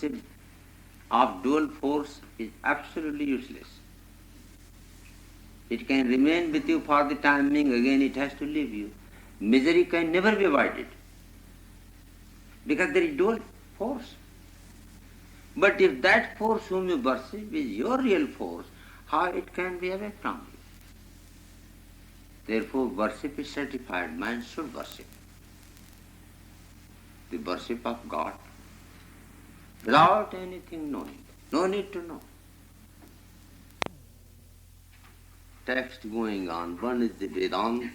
worship of dual force is absolutely useless. It can remain with you for the time being, again it has to leave you. Misery can never be avoided because there is dual force. But if that force whom you worship is your real force, how it can be away from you? Therefore, worship is certified. Man should worship. The worship of God without anything knowing. No need to know. Text going on. One is the Vedanta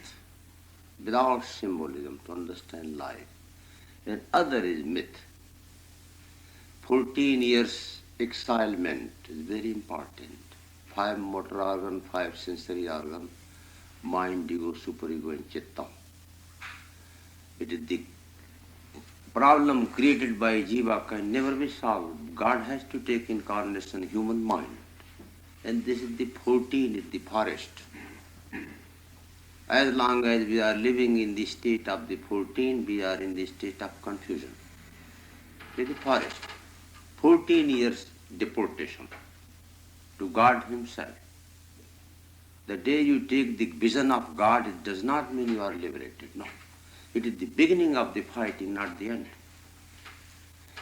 without symbolism to understand life. And other is myth. 14 years exilement is very important. 5 motor organ, 5 sensory organ, mind, ego, superego and chitta. It is the problem created by jiva can never be solved. God has to take incarnation human mind. And this is the 14, is the forest. As long as we are living in the state of the 14, we are in the state of confusion. It is the forest. 14 years deportation to God Himself. The day you take the vision of God, it does not mean you are liberated. No. It is the beginning of the fighting, not the end.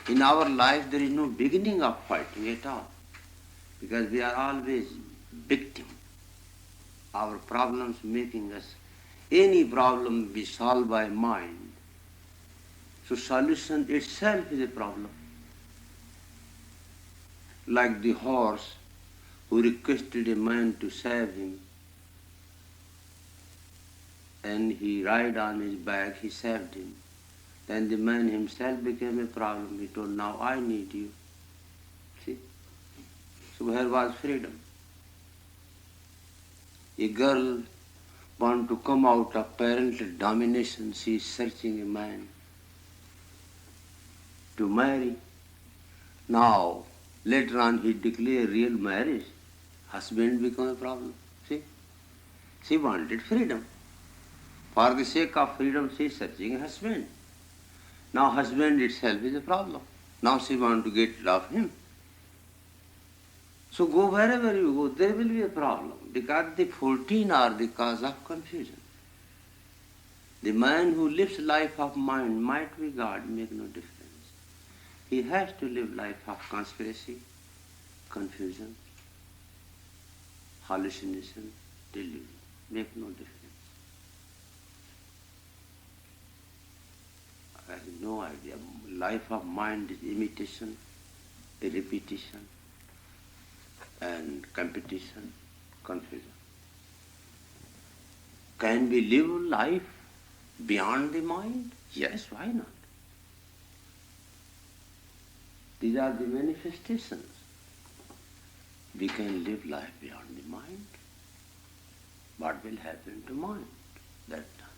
In our life, there is no beginning of fighting at all, because we are always victim. Our problems making us, any problem be solved by mind. So solution itself is a problem. Like the horse who requested a man to save him, and he ride on his back, he saved him. Then the man himself became a problem. He told, now I need you. See? So where was freedom? A girl wants to come out of parental domination. She is searching a man to marry. Now, later on he declared real marriage. Husband become a problem. See? She wanted freedom. For the sake of freedom, she is searching a husband. Now husband itself is a problem. Now she wants to get rid of him. So go wherever you go, there will be a problem, because the 14 are the cause of confusion. The man who lives life of mind, might be God, make no difference. He has to live life of conspiracy, confusion, hallucination, delusion, make no difference. I have no idea. Life of mind is imitation, a repetition, and competition, confusion. Can we live life beyond the mind? Yes, why not? These are the manifestations. We can live life beyond the mind. What will happen to mind that time?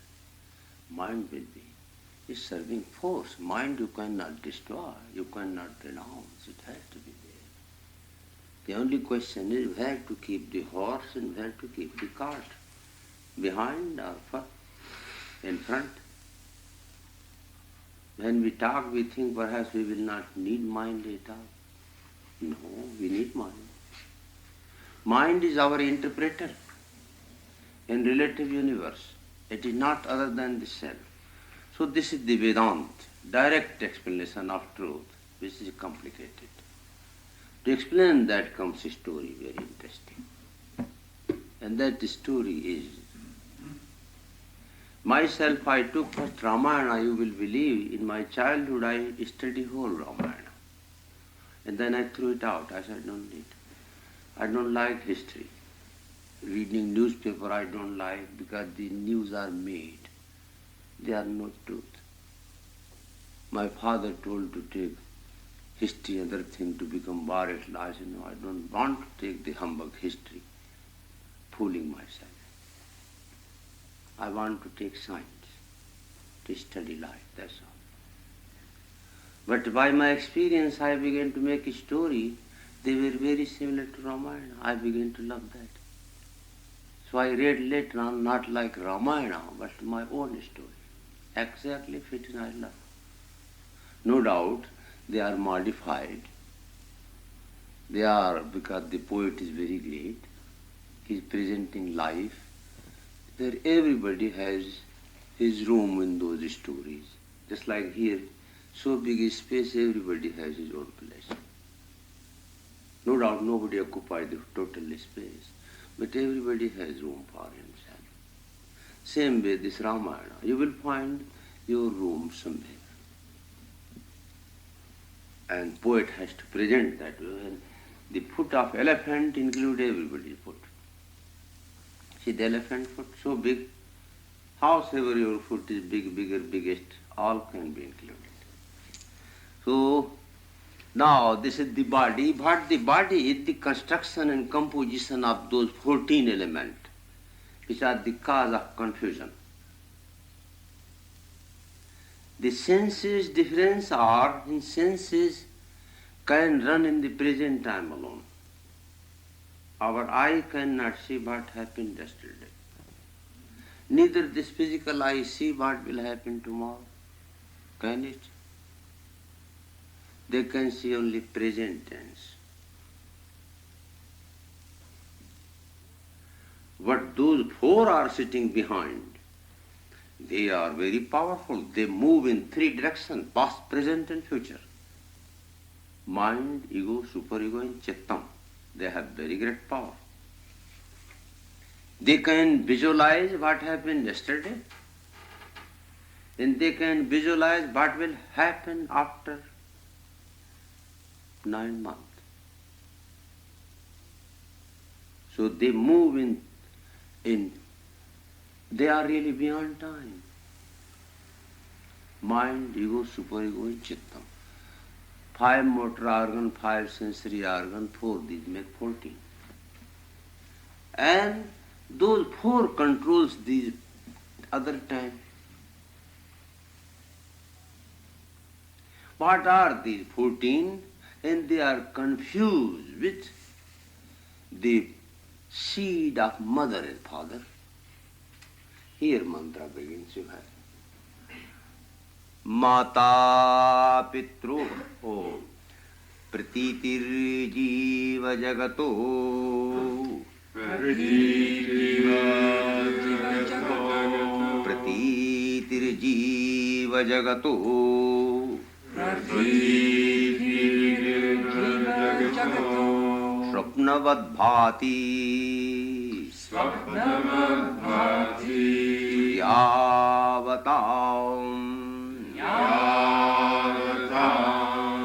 Mind will be a serving force. Mind you cannot destroy, you cannot renounce, it has to be there. The only question is where to keep the horse and where to keep the cart. Behind or in front. When we talk, we think perhaps we will not need mind at all. No, we need mind. Mind is our interpreter in relative universe. It is not other than the self. So this is the Vedanta, direct explanation of truth, which is complicated. To explain that comes a story, very interesting. And that story is, myself I took first Ramayana, you will believe, in my childhood I studied whole Ramayana. And then I threw it out. I said, I don't need. I don't like history. Reading newspaper I don't like because the news are made. They are not truth. My father told to take history and other thing to become war at law. I said, no, I don't want to take the humbug history, fooling myself. I want to take science, to study life, that's all. But by my experience, I began to make a story. They were very similar to Ramayana. I began to love that. So I read later on, not like Ramayana, but my own story. Exactly fitting I love. No doubt they are modified They are, because the poet is very great, he is presenting life, where everybody has his room in those stories. Just like here, so big a space, everybody has his own place. No doubt nobody occupies the total space, but everybody has room for himself. Same way this Ramayana, you will find your room somewhere. And poet has to present that way. And the foot of elephant include everybody's foot. See the elephant foot, so big. Howsoever your foot is big, bigger, biggest, all can be included. So, now this is the body, but the body is the construction and composition of those 14 elements, which are the cause of confusion. The senses difference are, in senses can run in the present time alone. Our eye cannot see what happened yesterday. Neither this physical eye see what will happen tomorrow. Can it? They can see only present tense. But those four are sitting behind. They are very powerful. They move in three directions, past, present and future. Mind, ego, superego and chittam. They have very great power. They can visualize what happened yesterday, and they can visualize what will happen after 9 months. So they move in they are really beyond time. Mind, ego, superego and chittam. 5 motor organ, 5 sensory organ, 4, these make 14. And those 4 controls these other time. What are these 14? And they are confused with the seed of mother and father. Here mantra begins, you have. Mata pitru pratitir jiva jagato pratitir jiva jagato स्वप्नवद् भाति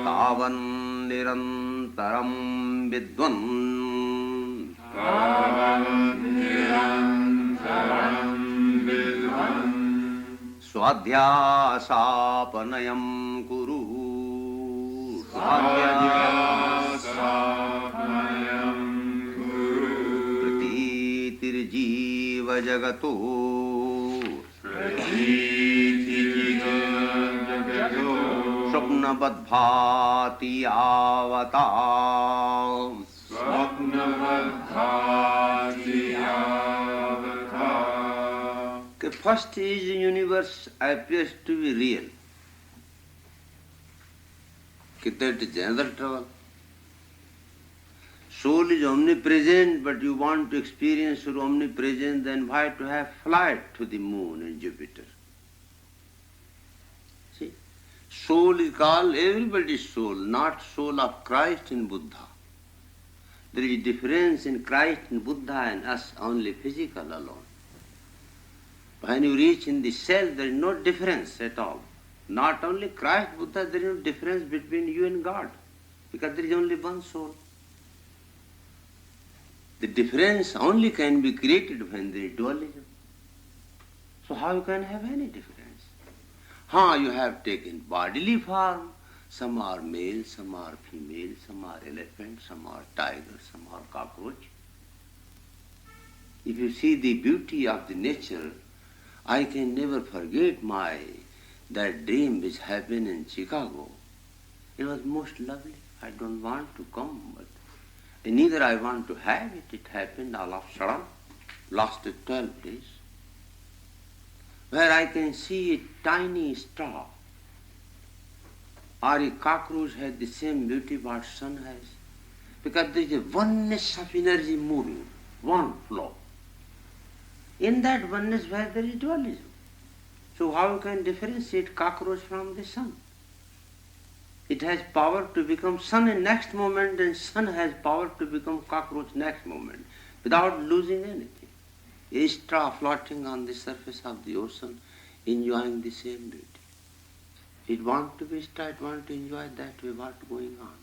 तावन् निरन्तरं विद्वन् स्वाध्यासापनयं कुरु प्रतीतिर्जीव जगतो स्वप्नबद्भाति आवता The first is the universe appears to be real. That is another trouble. Soul is omnipresent, but you want to experience your omnipresence, then why to have flight to the moon and Jupiter? See, soul is called everybody's soul, not soul of Christ and Buddha. There is a difference in Christ and Buddha and us, only physical alone. When you reach in the self, there is no difference at all. Not only Christ, Buddha, there is no difference between you and God, because there is only one soul. The difference only can be created when there is dualism. So how you can have any difference? You have taken bodily form. Some are male, some are female, some are elephant, some are tiger, some are cockroach. If you see the beauty of the nature, I can never forget that dream which happened in Chicago. It was most lovely. I don't want to come, but neither I want to have it. It happened all of a sudden, lasted 12 days, where I can see a tiny star or a cockroach has the same beauty what sun has. Because there is a oneness of energy moving, one flow. In that oneness where there is dualism. So how you can differentiate cockroach from the sun? It has power to become sun in next moment, and sun has power to become cockroach next moment without losing anything. A straw floating on the surface of the ocean, enjoying the same beauty. It wants to be straw, it wants to enjoy that way what's going on.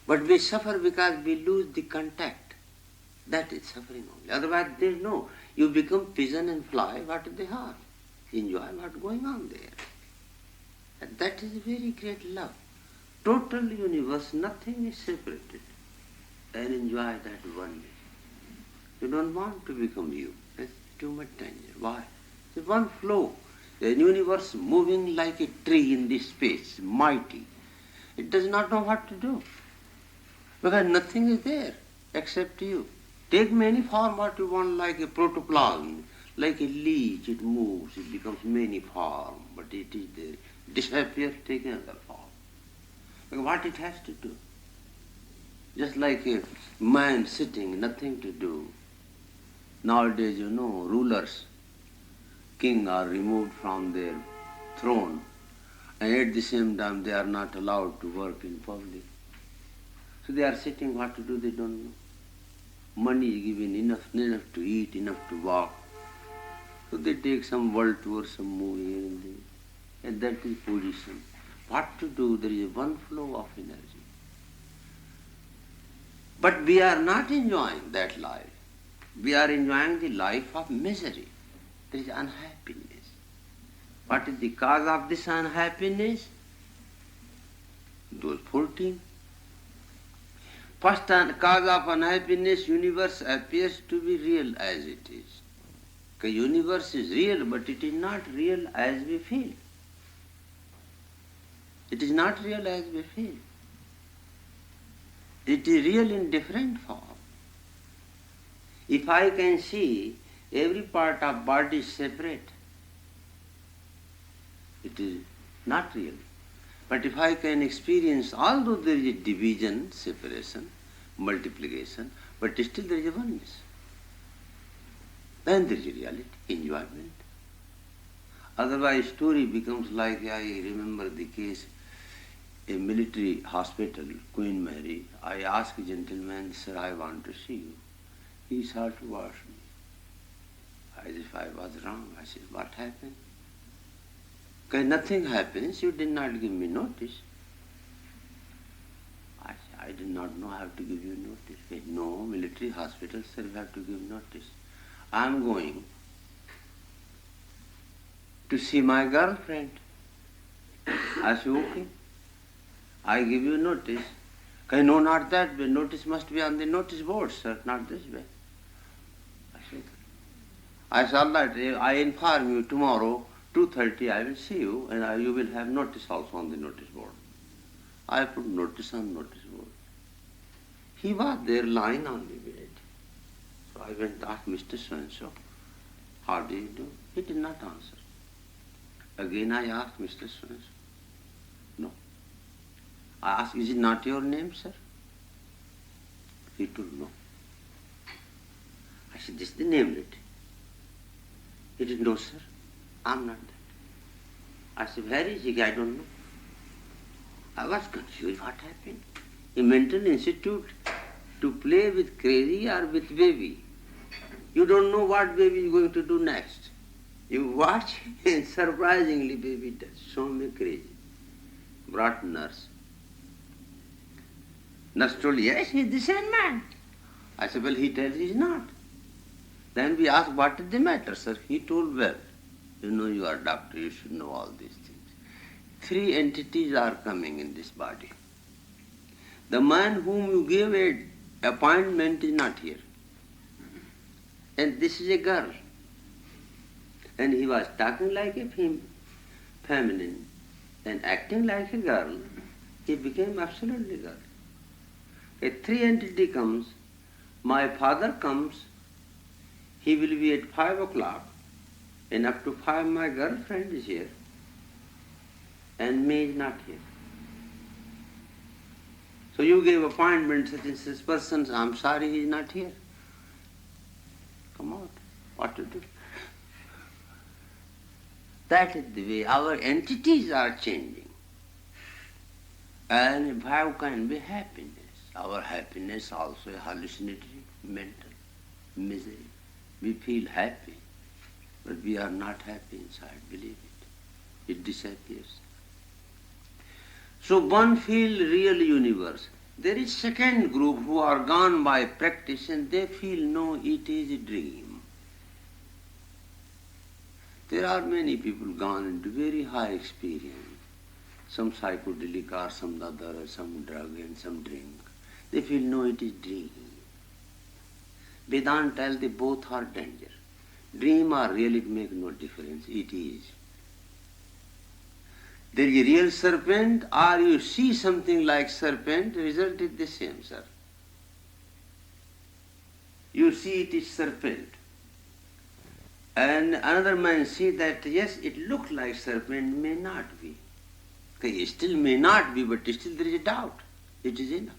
But we suffer because we lose the contact. That is suffering only. Otherwise there is no. You become pigeon and fly, what they are. Enjoy what's going on there. And that is a very great love. Total universe, nothing is separated. And enjoy that oneness. You don't want to become you. That's too much danger. Why? It's one flow. The universe moving like a tree in this space, mighty. It does not know what to do. Because nothing is there except you. Take many form what you want, like a protoplasm, like a leech, it moves, it becomes many form, but it is there. Disappears, take another form. Because what it has to do? Just like a man sitting, nothing to do. Nowadays, rulers, king are removed from their throne, and at the same time they are not allowed to work in public. So they are sitting, what to do they don't know. Money is given, enough to eat, enough to walk. So they take some world tour, some movie here and there. And that is position. What to do? There is one flow of energy. But we are not enjoying that life. We are enjoying the life of misery. There is unhappiness. What is the cause of this unhappiness? Those 14. First cause of unhappiness, universe appears to be real as it is. The universe is real, but it is not real as we feel. It is not real as we feel. It is real in different form. If I can see every part of body separate, it is not real. But if I can experience, although there is a division, separation, multiplication, but still there is a oneness, then there is a reality, enjoyment. Otherwise, story becomes like, I remember the case, a military hospital, Queen Mary. I asked a gentleman, sir, I want to see you. He started to watch me, as if I was wrong. I said, what happened? Okay, nothing happens, you did not give me notice. I said, I did not know I have to give you notice. He said, no, military hospital, sir, you have to give notice. I am going to see my girlfriend. I said, okay, I give you notice. Okay, no, not that way. Notice must be on the notice board, sir, not this way. I said, all right, I inform you tomorrow, 2:30 I will see you, and you will have notice also on the notice board. I put notice on notice board. He was there lying on the bed. So I went to ask Mr. So-and-so, how do you do? He did not answer. Again I asked Mr. So-and-so. No. I asked, is it not your name, sir? He told no. I said, this is the name written. He did, no, sir, I'm not that. I said, where is he? I don't know. I was confused. What happened? A mental institute to play with crazy or with baby. You don't know what baby is going to do next. You watch and surprisingly baby does. Show me crazy. Brought nurse. Nurse told, yes, he's the same man. I said, well, he tells he's not. Then we asked, what is the matter, sir? He told, well, you are a doctor, you should know all these things. 3 entities are coming in this body. The man whom you gave an appointment is not here. And this is a girl. And he was talking like a feminine and acting like a girl. He became absolutely girl. A 3 entity comes, my father comes, he will be at 5 o'clock, and up to 5 my girlfriend is here, and me is not here. So So you gave appointment such and such person, I'm sorry he is not here. Come out. What to do? That is the way our entities are changing. And how can be happiness? Our happiness also a hallucinatory, mental misery. We feel happy, but we are not happy inside, believe it. It disappears. So one feel real universe. There is second group who are gone by practice and they feel no, it is a dream. There are many people gone into very high experience. Some psychedelic or some other, some drug and some drink. They feel no, it is dream. Vedanta tells they both are danger. Dream or real, it makes no difference. It is. There is a real serpent, or you see something like serpent, the result is the same, sir. You see it is serpent. And another man see that, yes, it looks like serpent, may not be. Okay, it still may not be, but still there is a doubt. It is enough.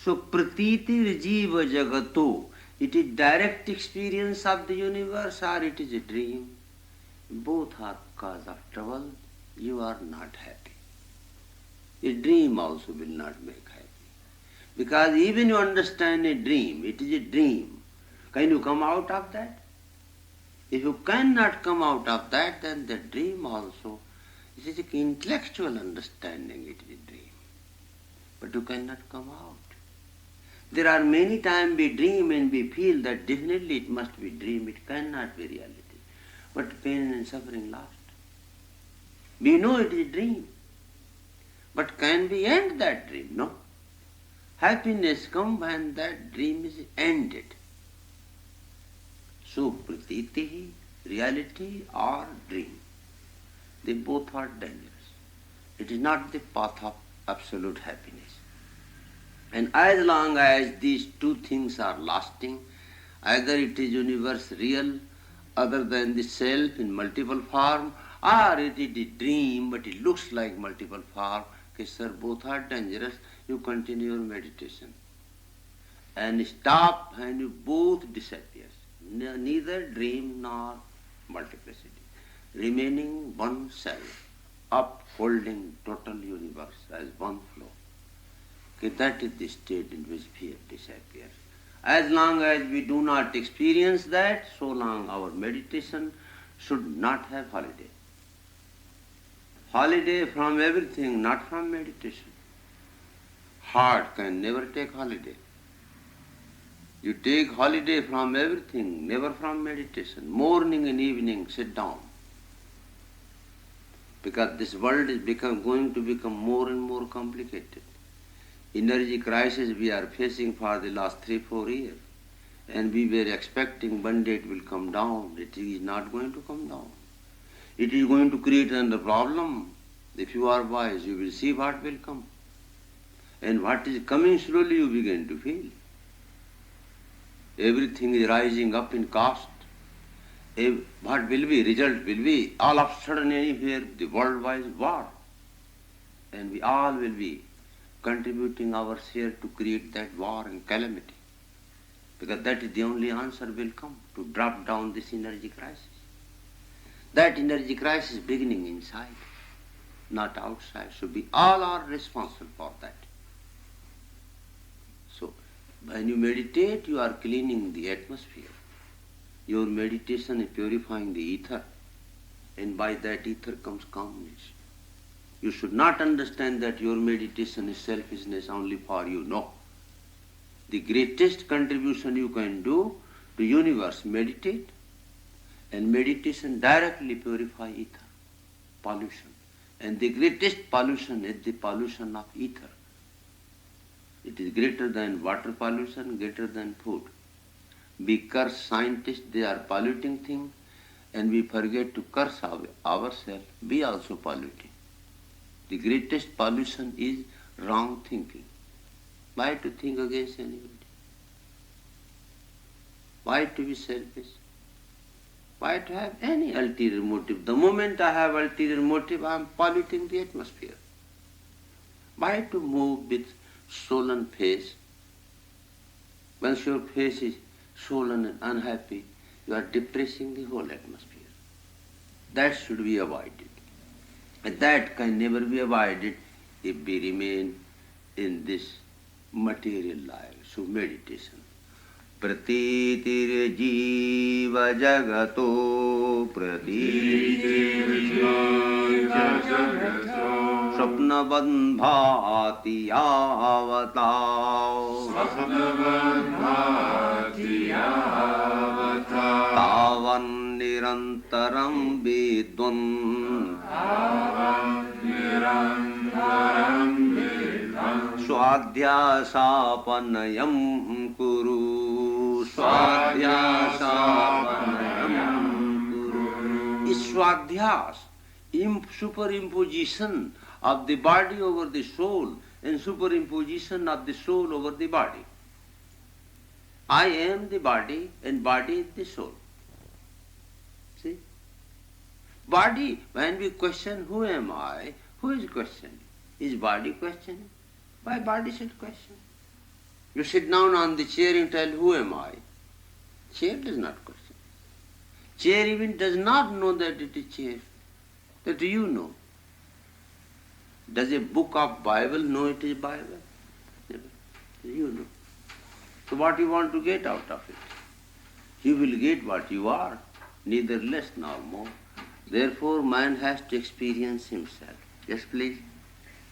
So, pratiti jiva jagato, it is direct experience of the universe or it is a dream. Both are cause of trouble. You are not happy. A dream also will not make happy. Because even you understand a dream, it is a dream. Can you come out of that? If you cannot come out of that, then the dream also, it is an intellectual understanding, it is a dream. But you cannot come out. There are many times we dream and we feel that definitely it must be dream, it cannot be reality. But pain and suffering last. We know it is a dream. But can we end that dream? No. Happiness comes when that dream is ended. So, pratiti, reality or dream, they both are dangerous. It is not the path of absolute happiness. And as long as these two things are lasting, either it is universe real, other than the self in multiple form, or it is a dream but it looks like multiple form, okay, sir, both are dangerous, you continue your meditation. And stop and you both disappears. Neither dream nor multiplicity. Remaining one self, upholding total universe as one flow. Okay, that is the state in which fear disappears. As long as we do not experience that, so long our meditation should not have holiday. Holiday from everything, not from meditation. Heart can never take holiday. You take holiday from everything, never from meditation. Morning and evening, sit down. Because this world is going to become more and more complicated. Energy crisis we are facing for the last 3-4 years. And we were expecting one day it will come down. It is not going to come down. It is going to create another problem. If you are wise, you will see what will come. And what is coming slowly you begin to feel. Everything is rising up in cost. What will be? Result will be all of a sudden anywhere the worldwide war. And we all will be contributing our share to create that war and calamity. Because that is the only answer will come to drop down this energy crisis. That energy crisis is beginning inside, not outside. So we all are responsible for that. So when you meditate, you are cleaning the atmosphere. Your meditation is purifying the ether. And by that ether comes calmness. You should not understand that your meditation is selfishness only for you. No. The greatest contribution you can do to universe, meditate. And meditation directly purify ether, pollution. And the greatest pollution is the pollution of ether. It is greater than water pollution, greater than food. We curse scientists, they are polluting things, and we forget to curse ourselves, we also polluting. The greatest pollution is wrong thinking. Why to think against anybody? Why to be selfish? Why to have any ulterior motive? The moment I have ulterior motive, I am polluting the atmosphere. Why to move with swollen face, once your face is swollen and unhappy, you are depressing the whole atmosphere. That should be avoided. And that can never be avoided if we remain in this material life. So meditation. Pratitir jiva jagato pratitir jiva jagato swapnavan bhati avata swapnavan bhati avata tavan nirantaram vidvan tavan nirantaram vidvan swadhyasapanayam kuru swadhyasapanayam kuru. Swadhyas, superimposition of the body over the soul and superimposition of the soul over the body. I am the body and body is the soul. See? Body, when we question who am I, who is questioning? Is body questioning? Why body should question? You sit down on the chair and tell who am I? Chair does not question. Chair even does not know that it is chair. That you know. Does a book of Bible know it is Bible? Never. You know. So what you want to get out of it? You will get what you are, neither less nor more. Therefore man has to experience himself. Yes, please.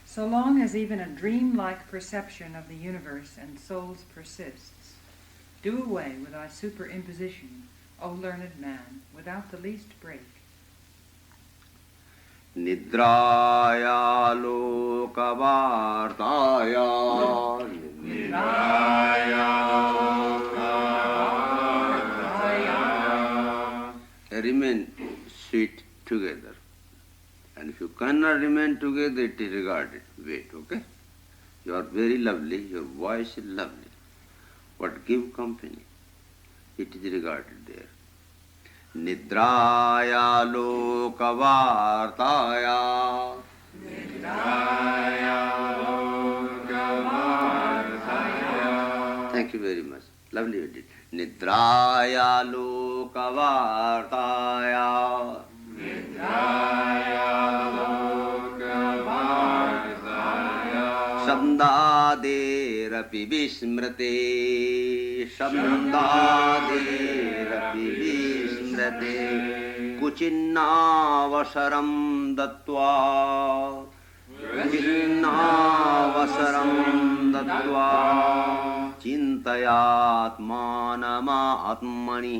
So long as even a dream-like perception of the universe and souls persists, do away with thy superimposition, O learned man, without the least break. Nidraya lokavartaya Nidraya lokavartaya. Remain sweet together. And if you cannot remain together, it is regarded. Wait, okay? You are very lovely, your voice is lovely. But give company. It is regarded there. Nidraya lokavartaya Nidraya lokavartaya. Thank you very much. Lovely you did. Nidraya lokavartaya Nidraya lokavartaya Shabdaderapi vismrate Shabdaderapi vismrate Kuchinnavasaram dattva Kuchinnavasaram dattva Chintayatmanamaatmani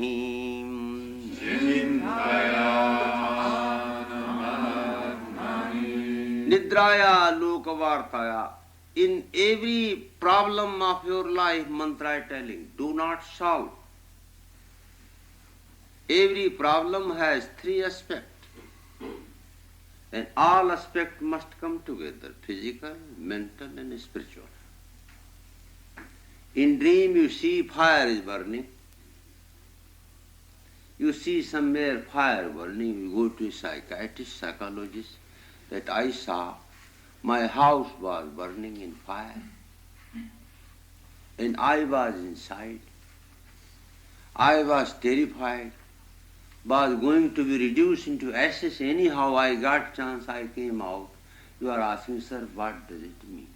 Nidraya lokavartaya. In every problem of your life, mantra is telling, do not solve. Every problem has three aspects. And all aspects must come together, physical, mental and spiritual. In dream you see fire is burning. You see somewhere fire burning, you go to a psychiatrist, psychologist, that I saw my house was burning in fire and I was inside. I was terrified, was going to be reduced into ashes. Anyhow I got chance, I came out. You are asking, sir, what does it mean?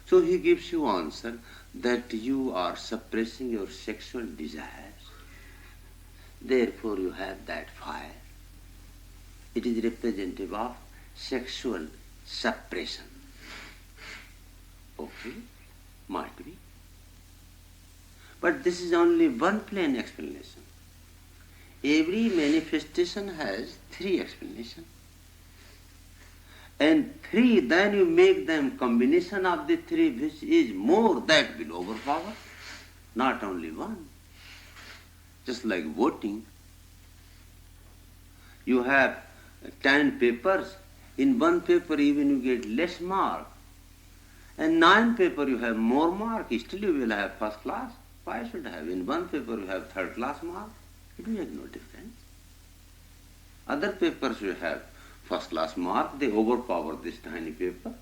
So he gives you answer that you are suppressing your sexual desires. Therefore you have that fire. It is representative of sexual suppression. Okay, might be. But this is only one plain explanation. Every manifestation has three explanations. And three, then you make them combination of the three, which is more, that will overpower. Not only one. Just like voting. You have 10 papers. In one paper even you get less mark. And 9 paper you have more mark. Still you will have first class. Why should I have? In one paper you have third class mark. It will make no difference. Other papers you have first class mark, they overpower this tiny paper.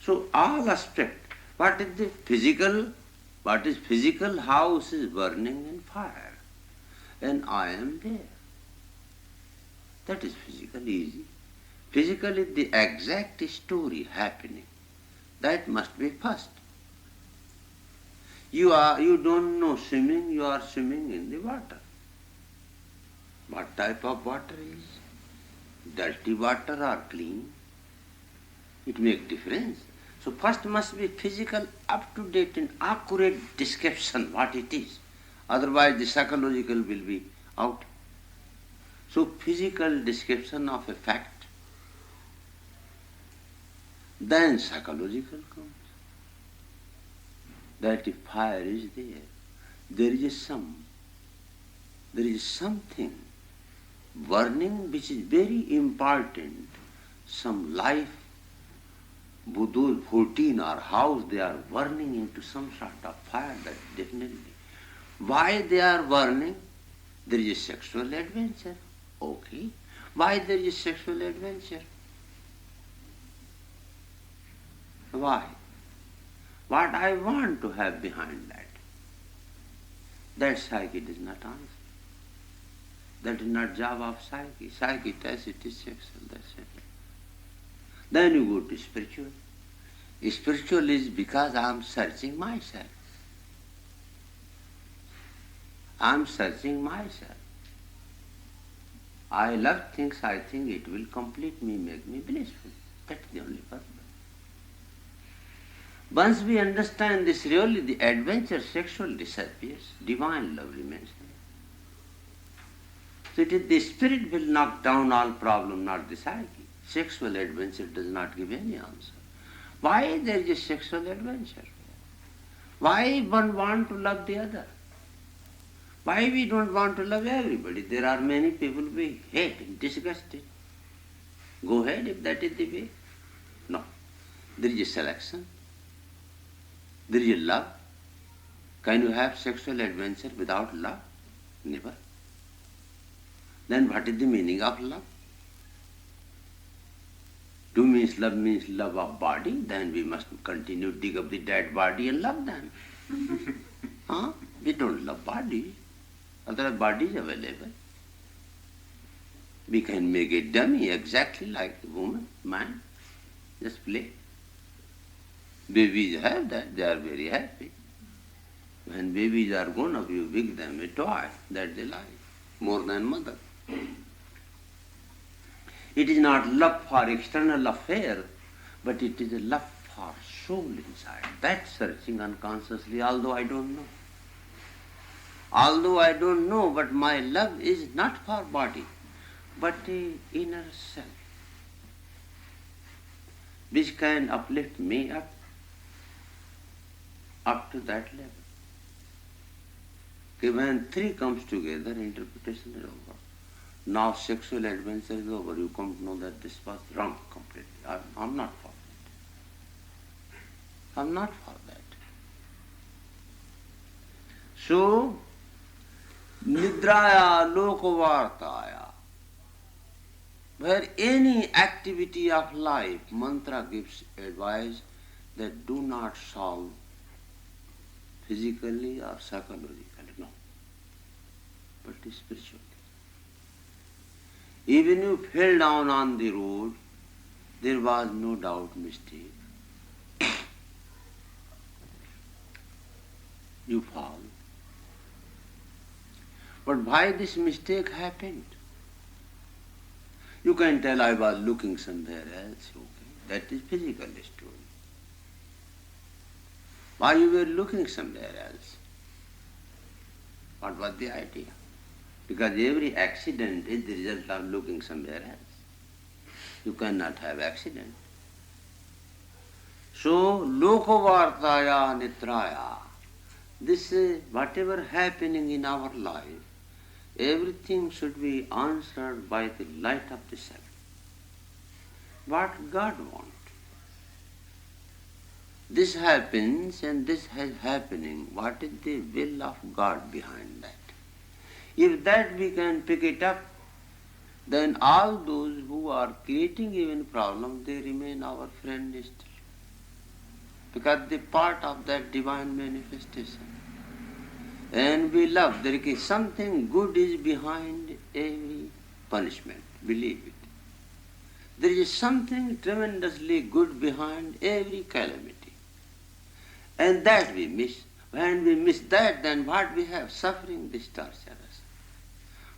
So all aspect, what is the physical, what is physical house is burning in fire, and I am there. That is physical, easy. Physically the exact story happening, that must be first. You don't know swimming, you are swimming in the water. What type of water is? Dirty water or clean? It makes difference. So first must be physical, up-to-date and accurate description what it is. Otherwise the psychological will be out. So physical description of a fact, then psychological comes. That if fire is there is something burning which is very important, some life, those 14 or house, they are burning into some sort of fire, that definitely. Why they are burning? There is a sexual adventure. Okay. Why there is sexual adventure? Why? What I want to have behind that? That psyche does not answer. That is not job of psyche. Psyche tells it is sexual, that's it. Then you go to spiritual. Spiritual is because I am searching myself. I am searching myself. I love things, I think it will complete me, make me blissful. That's the only purpose. Once we understand this, really the adventure sexual disappears, divine love remains there. So it is the spirit will knock down all problem, not the psyche. Sexual adventure does not give any answer. Why there is a sexual adventure? Why one want to love the other? Why we don't want to love everybody? There are many people we hate and disgusted. Go ahead if that is the way. No. There is a selection. There is a love. Can you have sexual adventure without love? Never. Then what is the meaning of love? Do means love of body, then we must continue to dig up the dead body and love them. Huh? We don't love body. Other body is available. We can make a dummy exactly like a woman, man. Just play. Babies have that, they are very happy. When babies are grown up, you give them a toy, that they like, more than mother. It is not love for external affair, but it is a love for soul inside. That searching unconsciously, although I don't know. Although I don't know, but my love is not for body, but a inner self, which can uplift me up to that level. Okay, when three comes together, interpretation is over. Now sexual adventure is over. You come to know that this was wrong completely. I'm not for that. I'm not for that. So, nidraya lokavartaya, where any activity of life, mantra gives advice that do not solve physically or psychologically, no, but spiritually. Even you fell down on the road, there was no doubt mistake. You fall. But why this mistake happened? You can tell I was looking somewhere else, okay. That is physical story. Why you were looking somewhere else? What was the idea? Because every accident is the result of looking somewhere else. You cannot have accident. So, lokavartaya nitraya, this whatever happening in our life, everything should be answered by the light of the self. What God wants. This happens and this is happening. What is the will of God behind that? If that we can pick it up, then all those who are creating even problems, they remain our friend still. Because they are part of that divine manifestation. And we love. There is something good is behind every punishment. Believe it. There is something tremendously good behind every calamity. And that we miss. When we miss that, then what we have? Suffering, this torture us.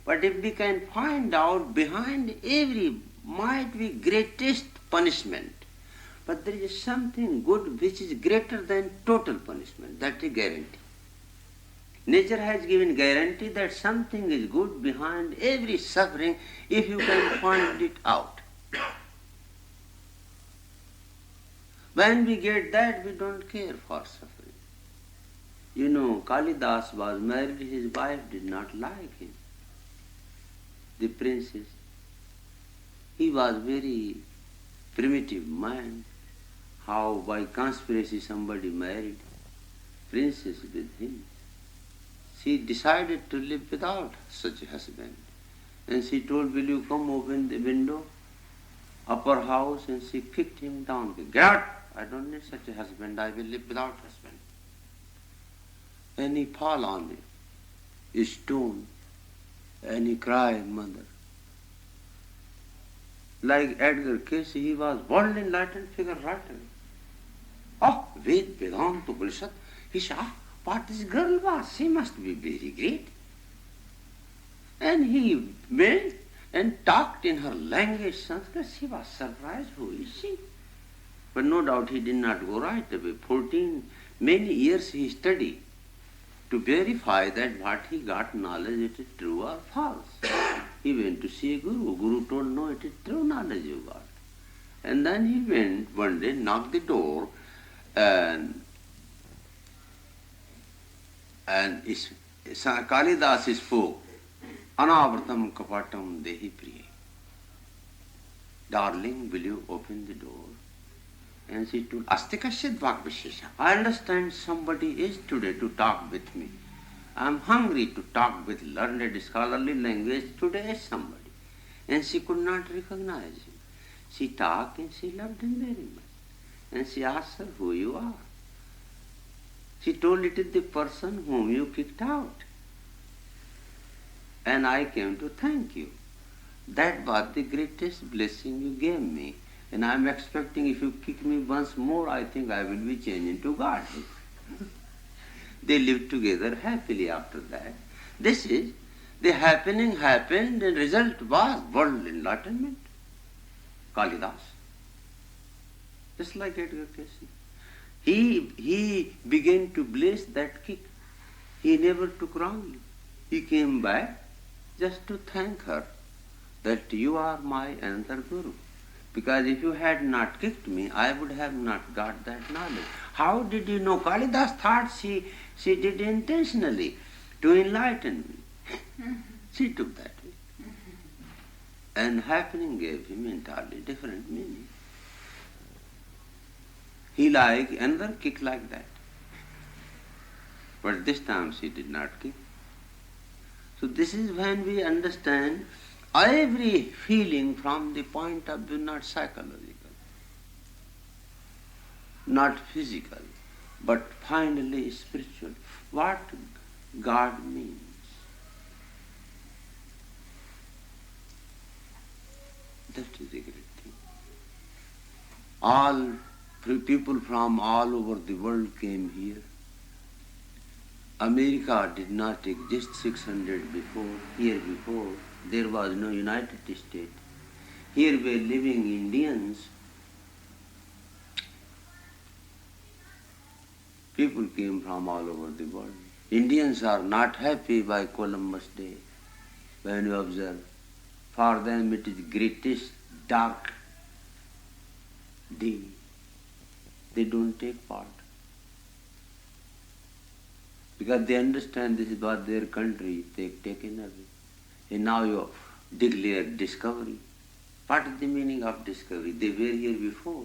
But if we can find out behind every might be greatest punishment, but there is something good which is greater than total punishment. That is guarantee. Nature has given guarantee that something is good behind every suffering if you can find it out. When we get that, we don't care for suffering. You know, Kalidas was married, his wife did not like him. The princess. He was very primitive man. How by conspiracy somebody married princess with him. She decided to live without such a husband. And she told, will you come open the window, upper house, and she kicked him down. Get out! I don't need such a husband, I will live without husband. And he fall on a stone and he cried, mother. Like Edgar Cayce, he was world enlightened figure right away. Oh, Vedanta Bullshit. He said, what this girl was, she must be very great. And he went and talked in her language, Sanskrit. She was surprised, who is she? But no doubt he did not go right away. 14, many years he studied to verify that what he got knowledge, it is true or false. He went to see a guru. Guru told, no, it is true knowledge you got. And then he went one day, knocked the door, and Kalidas spoke, Anavratam kapatam dehi priye. Darling, will you open the door? And she told, Astikasya dvakvishesha. I understand somebody is today to talk with me. I am hungry to talk with learned scholarly language. Today is somebody. And she could not recognize him. She talked and she loved him very much. And she asked her, who you are? She told, it is the person whom you kicked out. And I came to thank you. That was the greatest blessing you gave me. And I am expecting if you kick me once more, I think I will be changed into God. They lived together happily after that. This is, the happening happened and result was world enlightenment. Kalidas. Just like Edgar Cayce. He began to bless that kick. He never took wrongly. He came back just to thank her that you are my another guru. Because if you had not kicked me, I would have not got that knowledge. How did you know? Kalidas thought she did intentionally to enlighten me. She took that way. And happening gave him entirely different meaning. He liked another kick like that. But this time she did not kick. So this is when we understand every feeling from the point of view not psychological, not physical, but finally spiritual. What God means. That is a great thing. All people from all over the world came here. America did not exist 600 years before. There was no United States. Here were living Indians. People came from all over the world. Indians are not happy by Columbus Day when you observe. For them it is greatest dark day. They don't take part. Because they understand this is what their country taken away. And now you declare discovery. What is the meaning of discovery? They were here before.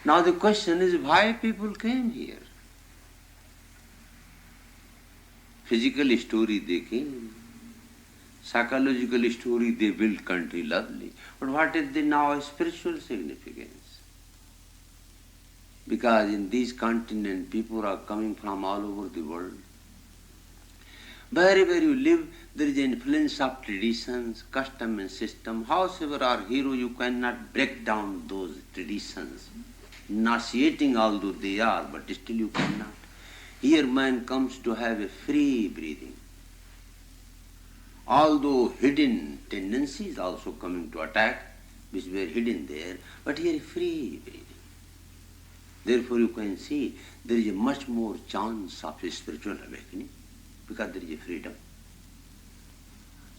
Now the question is why people came here. Physical story they came. Psychological story, they build country lovely. But what is the now spiritual significance? Because in these continents, people are coming from all over the world. Wherever you live, there is an influence of traditions, custom and system. However are hero, you cannot break down those traditions. Nauseating although they are, but still you cannot. Here man comes to have a free breathing. Although hidden tendencies also coming to attack, which were hidden there, but here free breathing. Therefore you can see there is a much more chance of a spiritual awakening, because there is a freedom.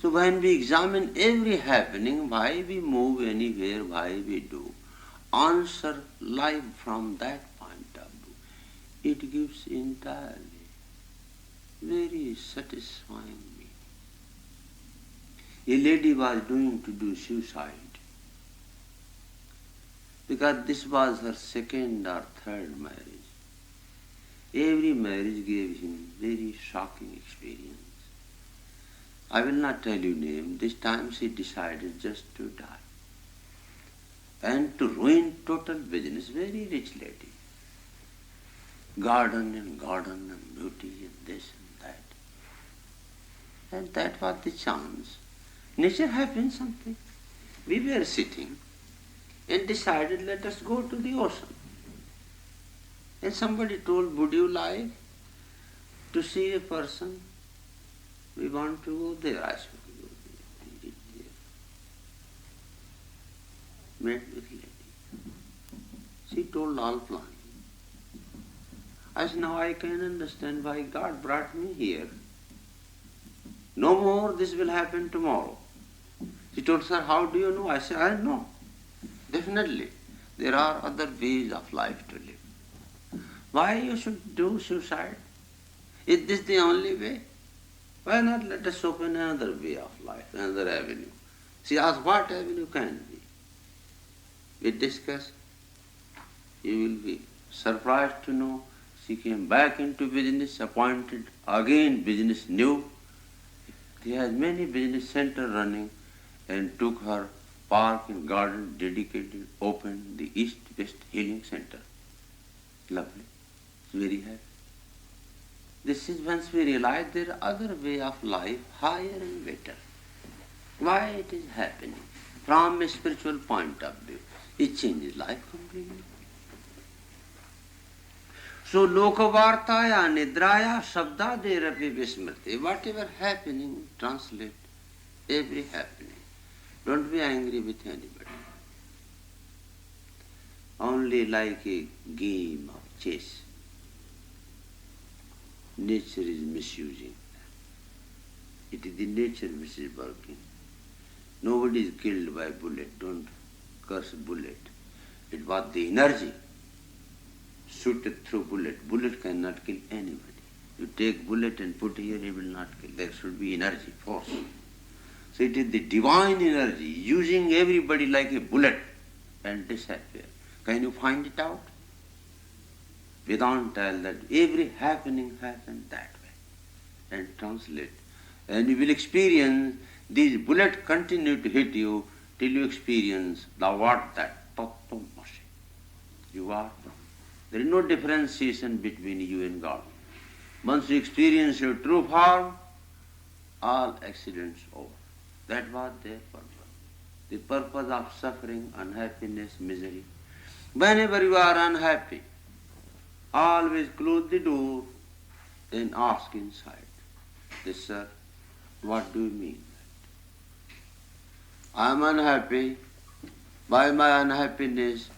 So when we examine every happening, why we move anywhere, why we do, answer life from that point of view, it gives entirely very satisfying me. A lady was to do suicide, because this was her second or third marriage. Every marriage gave him very shocking experience. I will not tell you name. This time she decided just to die. And to ruin total business, very rich lady. Garden and beauty and this and that. And that was the chance. Nature happened something. We were sitting and decided, let us go to the ocean. And somebody told, would you like to see a person? We want to go there. I said, we did there. Met with lady. She told all planning. I said, now I can understand why God brought me here. No more this will happen tomorrow. She told, sir, how do you know? I said, I know. Definitely. There are other ways of life to live. Why you should do suicide? Is this the only way? Why not let us open another way of life, another avenue? She asked, what avenue can be? We discussed. You will be surprised to know she came back into business, appointed again business new. She has many business centers running, and took her park and garden dedicated, opened the East-West Healing Center. Lovely. Very happy. This is once we realize there are other way of life, higher and better. Why it is happening? From a spiritual point of view, it changes life completely. So lokavartaya nidraya sabdaderapi vismrti. Whatever happening, translate every happening. Don't be angry with anybody. Only like a game of chess. Nature is misusing. It is the nature which is working. Nobody is killed by bullet. Don't curse bullet. It was the energy shooted through bullet. Bullet cannot kill anybody. You take bullet and put here, it will not kill. There should be energy, force. So it is the divine energy using everybody like a bullet and disappear. Can you find it out? Vedanta tells that every happening happens that way. And translate. And you will experience these bullets continue to hit you till you experience the what that tattvamasi. You are Brahman. There is no differentiation between you and God. Once you experience your true form, all accidents over. That was their purpose. The purpose of suffering, unhappiness, misery. Whenever you are unhappy, always close the door and ask inside. This, sir, what do you mean? I am unhappy. By my unhappiness,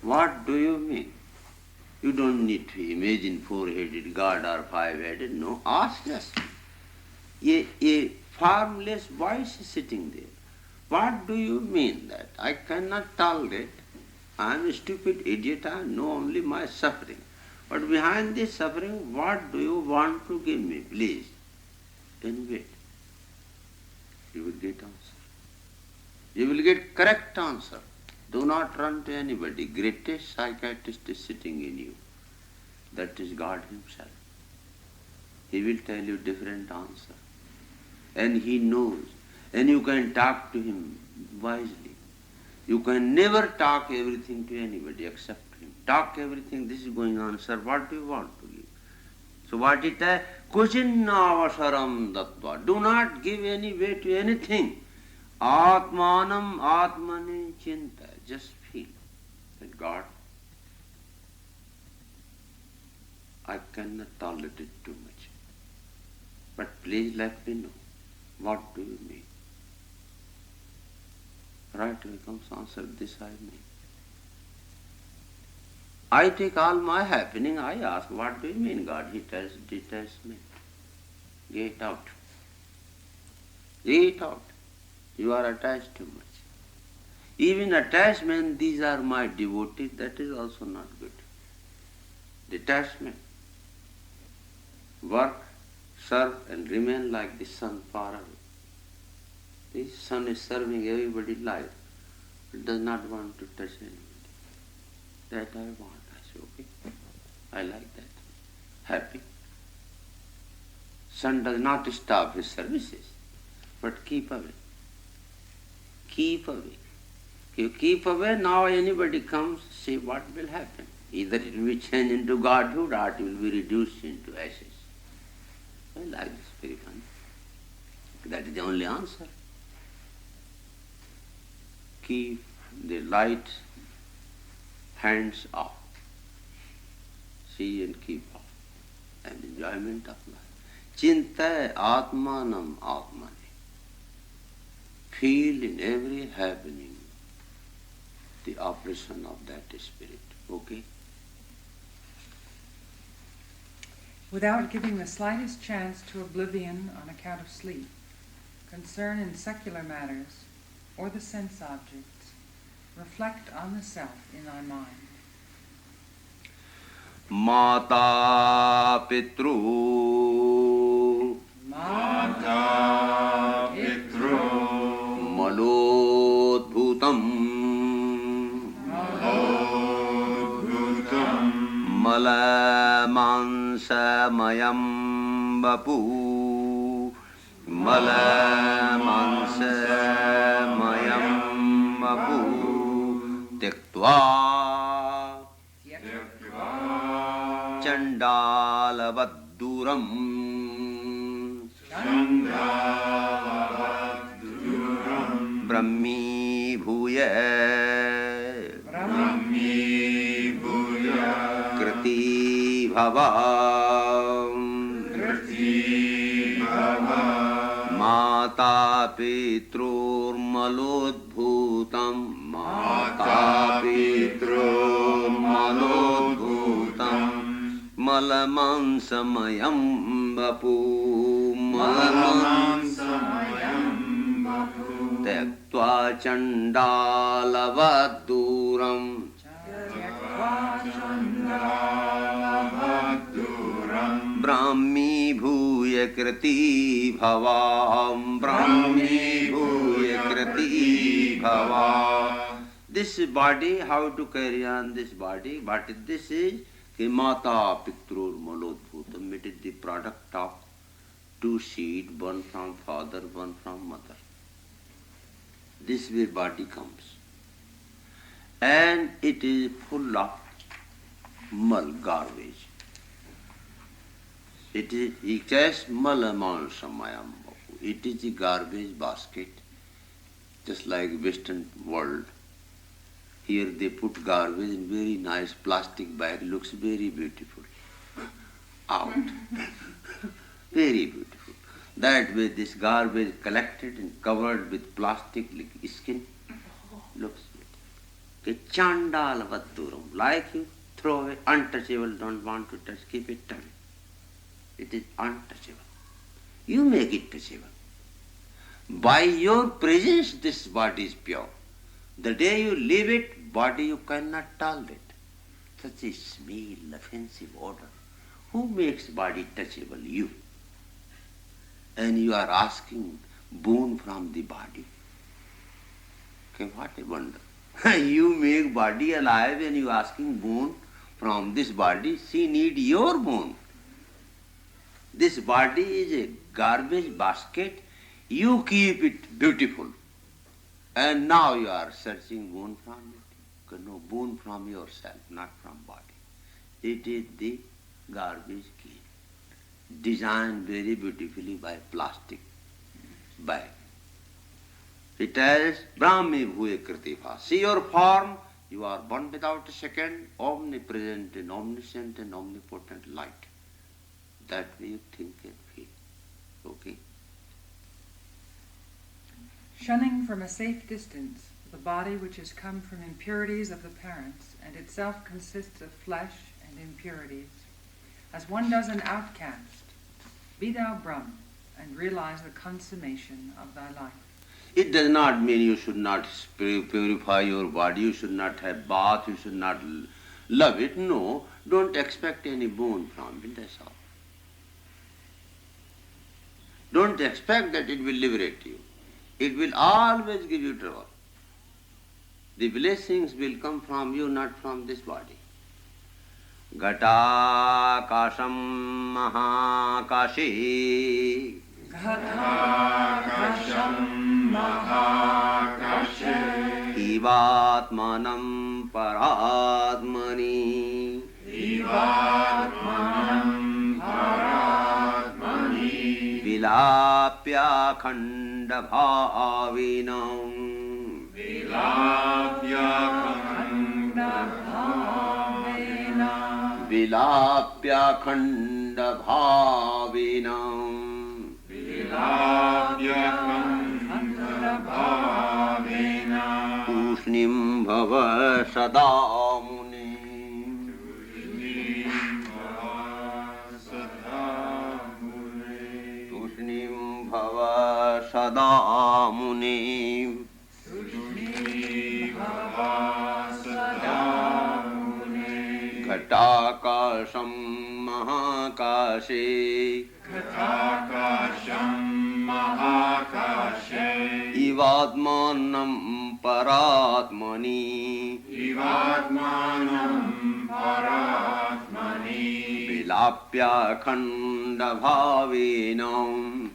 what do you mean? You don't need to imagine four-headed God or five-headed. No, ask just. A formless voice is sitting there. What do you mean that? I cannot tolerate. I am a stupid idiot. I know only my suffering. But behind this suffering, what do you want to give me, please? Then wait. You will get answer. You will get correct answer. Do not run to anybody. Greatest psychiatrist is sitting in you. That is God Himself. He will tell you different answer. And He knows and you can talk to him wisely. You can never talk everything to anybody except him. Talk everything, this is going on, sir, what do you want to give? So what it is? Kuchinnavasaram dattva. Do not give any way to anything. Atmanam atmani chinta. Just feel that God, I cannot tolerate it too much. But please let me know. What do you mean? Right away comes answer, this I mean. I take all my happening, I ask, what do you mean, God? He tells detachment. Get out. Get out. You are attached too much. Even attachment, these are my devotees, that is also not good. Detachment. Work, serve, and remain like the sun far away. The sun is serving everybody's life. It does not want to touch anybody. That I want. I say, okay, I like that. Happy. Sun does not stop his services, but keep away. Keep away. You keep away, now anybody comes, see what will happen. Either it will be changed into Godhood or it will be reduced into ashes. I like this, very funny. That is the only answer. Keep the light hands off. See and keep off. And enjoyment of life. Chinta atmanam atmani. Feel in every happening the operation of that spirit. Okay? Without giving the slightest chance to oblivion on account of sleep, concern in secular matters, or the sense objects, reflect on the self in thy mind. Mata Pitru Mata Pitru Malodbhutam Malodbhutam Malamansamayam Vapu Malamansamayam Vapu Tektva Chandalavaduram Chandalavaduram Brahmi Bhuya Brahmi Bhuya Kriti Bhava Kriti Bhava Mata Pitrur Malodbhutam Mata Pitrur Malodbhutam Malamansamayam Vapu Malamansamayam Vapu Tektva Chandalavaduram Chandalavaduram Brahmi Bhuya Kriti Bhavam Brahmi Bhuya Kriti Bhava. This body, how to carry on this body? But this is Mata Pitrur Malodbhutam. It is the product of two seeds, one from father, one from mother. This way body comes. And it is full of mal, garbage. It is Malamansamayam. It is the garbage basket, just like Western world. Here they put garbage in very nice plastic bag, looks very beautiful. Out. Very beautiful. That way this garbage collected and covered with plastic skin looks beautiful. Chandalavaduram, like you throw away, untouchable, don't want to touch, keep it away. It is untouchable. You make it touchable. By your presence this body is pure. The day you leave it, body you cannot tolerate. Such a smell, offensive odor. Who makes body touchable? You. And you are asking boon from the body. Okay, what a wonder. You make body alive and you asking boon from this body. She need your boon. This body is a garbage basket. You keep it beautiful. And now you are searching boon from it. No, boon from yourself, not from body. It is the garbage can, designed very beautifully by plastic bag. It has Brahmi bhuye kritiva. See your form, you are born without a second, omnipresent and omniscient and omnipotent light. That way you think and feel. Okay? Shunning from a safe distance the body which has come from impurities of the parents, and itself consists of flesh and impurities, as one does an outcast, be thou Brahm, and realize the consummation of thy life. It does not mean you should not purify your body, you should not have bath, you should not love it. No, don't expect any boon from it, that's all. Don't expect that it will liberate you. It will always give you trouble. The blessings will come from you, not from this body. Gata kasham mahakashi. Akasham mahakashe Ivatmanam paratmani. Ivatmanam paratmani Vilapya khanda bhavinam. Vilapya khanda Vilapya khanda bhavinam. Vilapya khanda bhavena Tushnim bhava sada muni. Tushnim bhava sada muni. Ghatakasham mahakashe. Akasham mahakashe Ivatmanam paratmani. Ivatmanam paratmani Vilapya khanda bhavinam.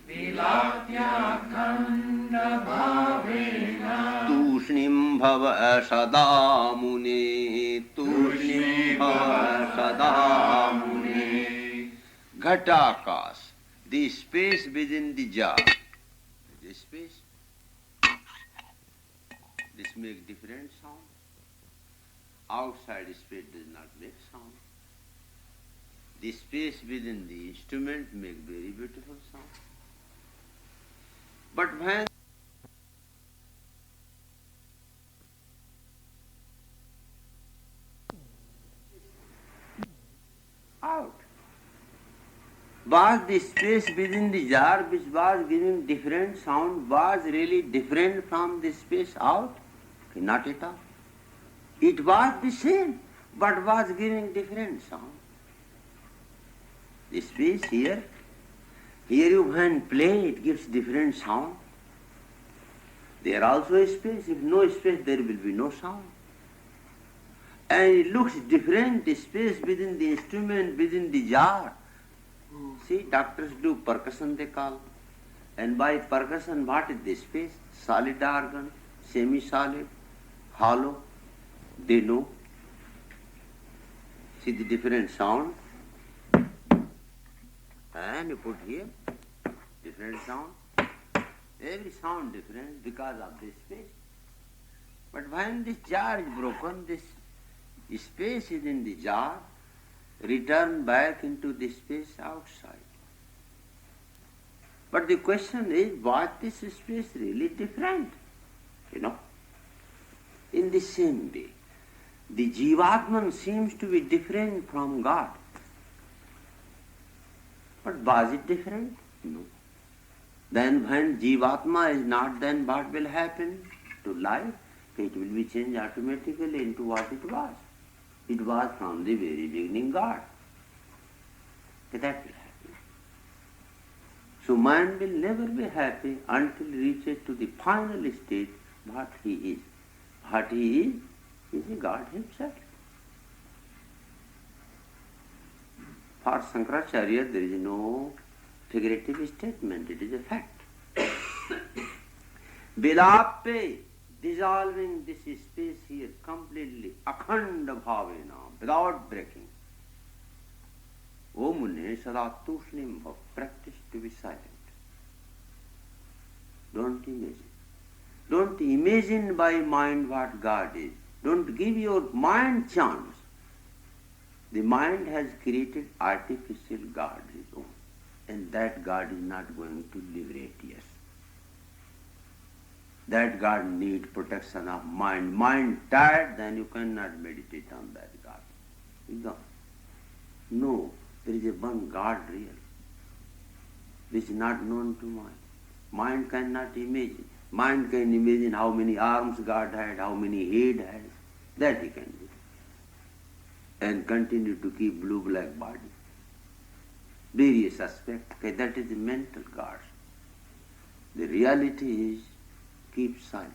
Vilapya khanda bhavena Tushnim bhava sada muni. Tushnim bhava sada muni. Ghatakas, the space within the jar. This space, this makes different sound. Outside space does not make sound. The space within the instrument makes very beautiful sound. But when out, was the space within the jar which was giving different sound was really different from the space out? Not at all. It was the same, but was giving different sound. The space here you when play, it gives different sound. There also is space. If no space, there will be no sound. And it looks different, the space within the instrument, within the jar. See, doctors do percussion, they call. And by percussion, what is the space? Solid organ, semi-solid, hollow. They know. See the different sound. And you put here, different sound. Every sound different because of this space. But when this jar is broken, this space is in the jar, return back into the space outside. But the question is, was this space really different? In the same way, the Jivatman seems to be different from God. But was it different? No. Then when Jivatma is not, then what will happen to life? It will be changed automatically into what it was. It was from the very beginning God. That will happen. So man will never be happy until he reaches to the final state what he is. What he is a God himself. For Shankaracharya there is no figurative statement, it is a fact. Vilape, dissolving this space here completely, akhanda bhavena, without breaking. O Mune, sada tushnim bhav, practice to be silent. Don't imagine. Don't imagine by mind what God is. Don't give your mind chance. The mind has created artificial God, his own. And that God is not going to liberate us. That God needs protection of mind. Mind tired, then you cannot meditate on that God. You don't. No, there is a one God real. This is not known to mind. Mind cannot imagine. Mind can imagine how many arms God had, how many head has. That he can do. And continue to keep blue-black body. Various aspects. Okay, that is the mental God. The reality is keep silent.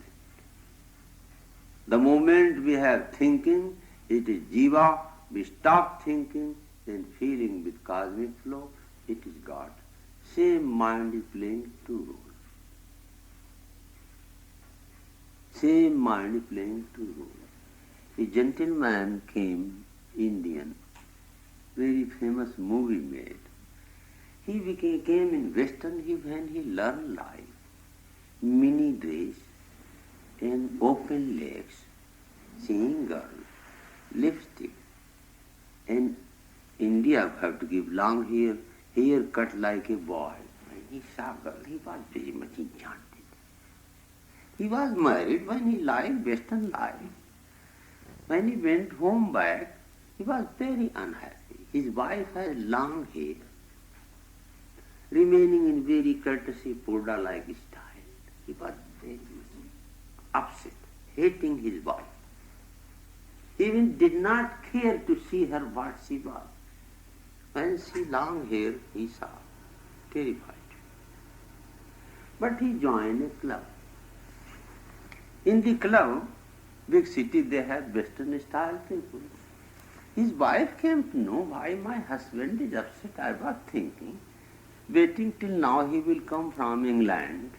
The moment we have thinking, it is jiva. We stop thinking, then feeling with cosmic flow, it is God. Same mind is playing two roles. Same mind is playing two roles. A gentleman came, Indian, very famous movie made. He came in Western, when he learned life, mini dress and open legs, seeing girl, lipstick, and India have to give long hair cut like a boy. When he saw girl, he was very much enchanted. He was married when he lived Western life. When he went home back, he was very unhappy. His wife had long hair, remaining in very courtesy Purda-like style. He was very much upset, hating his wife. He even did not care to see her what she was. When she long hair, he saw, terrified. But he joined a club. In the club, big city, they have Western style people. His wife came to know why my husband is upset. I was thinking, waiting till now he will come from England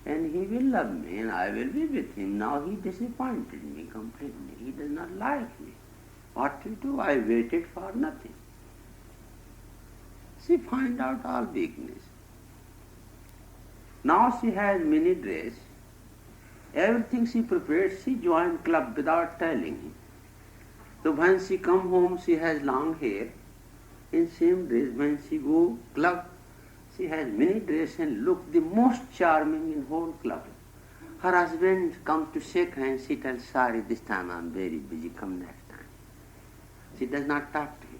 and he will love me and I will be with him. Now he disappointed me completely. He does not like me. What to do? I waited for nothing. She find out all weakness. Now she has mini dress. Everything she prepared, she joined club without telling him. So when she come home, she has long hair, in same dress. When she go club, she has mini dress and look the most charming in whole club. Her husband comes to shake hands, she tells, sorry, this time I'm very busy, come next time. She does not talk to him.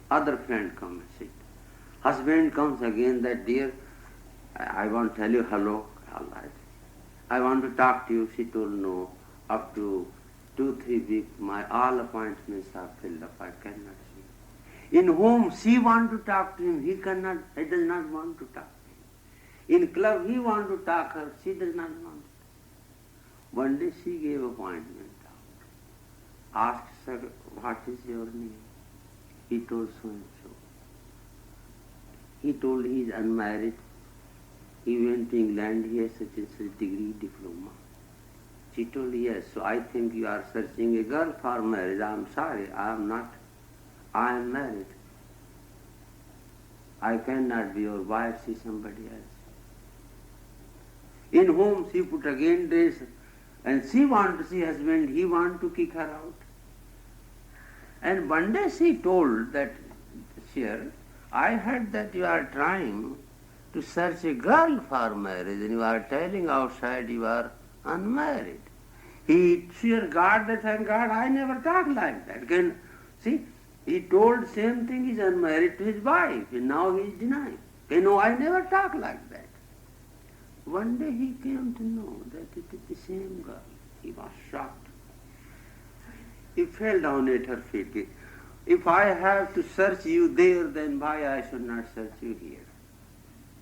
Other friend comes and sit. Husband comes again, that dear, I want to tell you hello, all right. I want to talk to you. She told no. Up to 2-3 weeks, my all appointments are filled up. I cannot see. In home, she want to talk to him. He cannot. He does not want to talk to him. In club, he want to talk her. She does not want. One day she gave appointment out. Asked her, what is your name? He told so and so. He told he is unmarried. He went to England, he has such and such degree, diploma. She told, yes, so I think you are searching a girl for marriage. I am sorry, I am not. I am married. I cannot be your wife, see somebody else. In whom she put again dress, and she want to see husband, he want to kick her out. And one day she told that, sir, I heard that you are trying to search a girl for marriage, and you are telling outside you are unmarried. He sure God, thank God, I never talk like that. See, he told same thing, he is unmarried to his wife, and now he is denying. No, I never talk like that. One day he came to know that it is the same girl. He was shocked. He fell down at her feet. If I have to search you there, then why I should not search you here?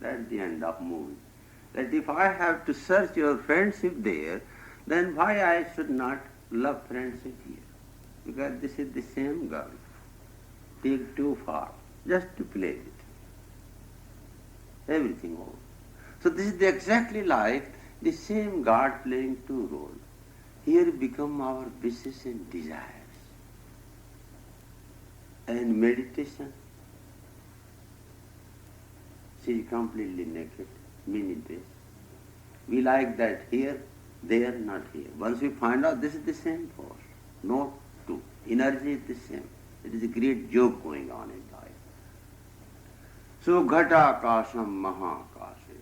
That's the end of movie. That if I have to search your friendship there, then why I should not love friendship here? Because this is the same girl. Take too far, just to play with. Everything over. So this is exactly like The same God playing two roles. Here become our wishes and desires. And meditation, she is completely naked, meaningless. We like that here, there, not here. Once we find out this is the same force, no two. Energy is the same. It is a great joke going on in life. So Ghata Akasham Mahakashe,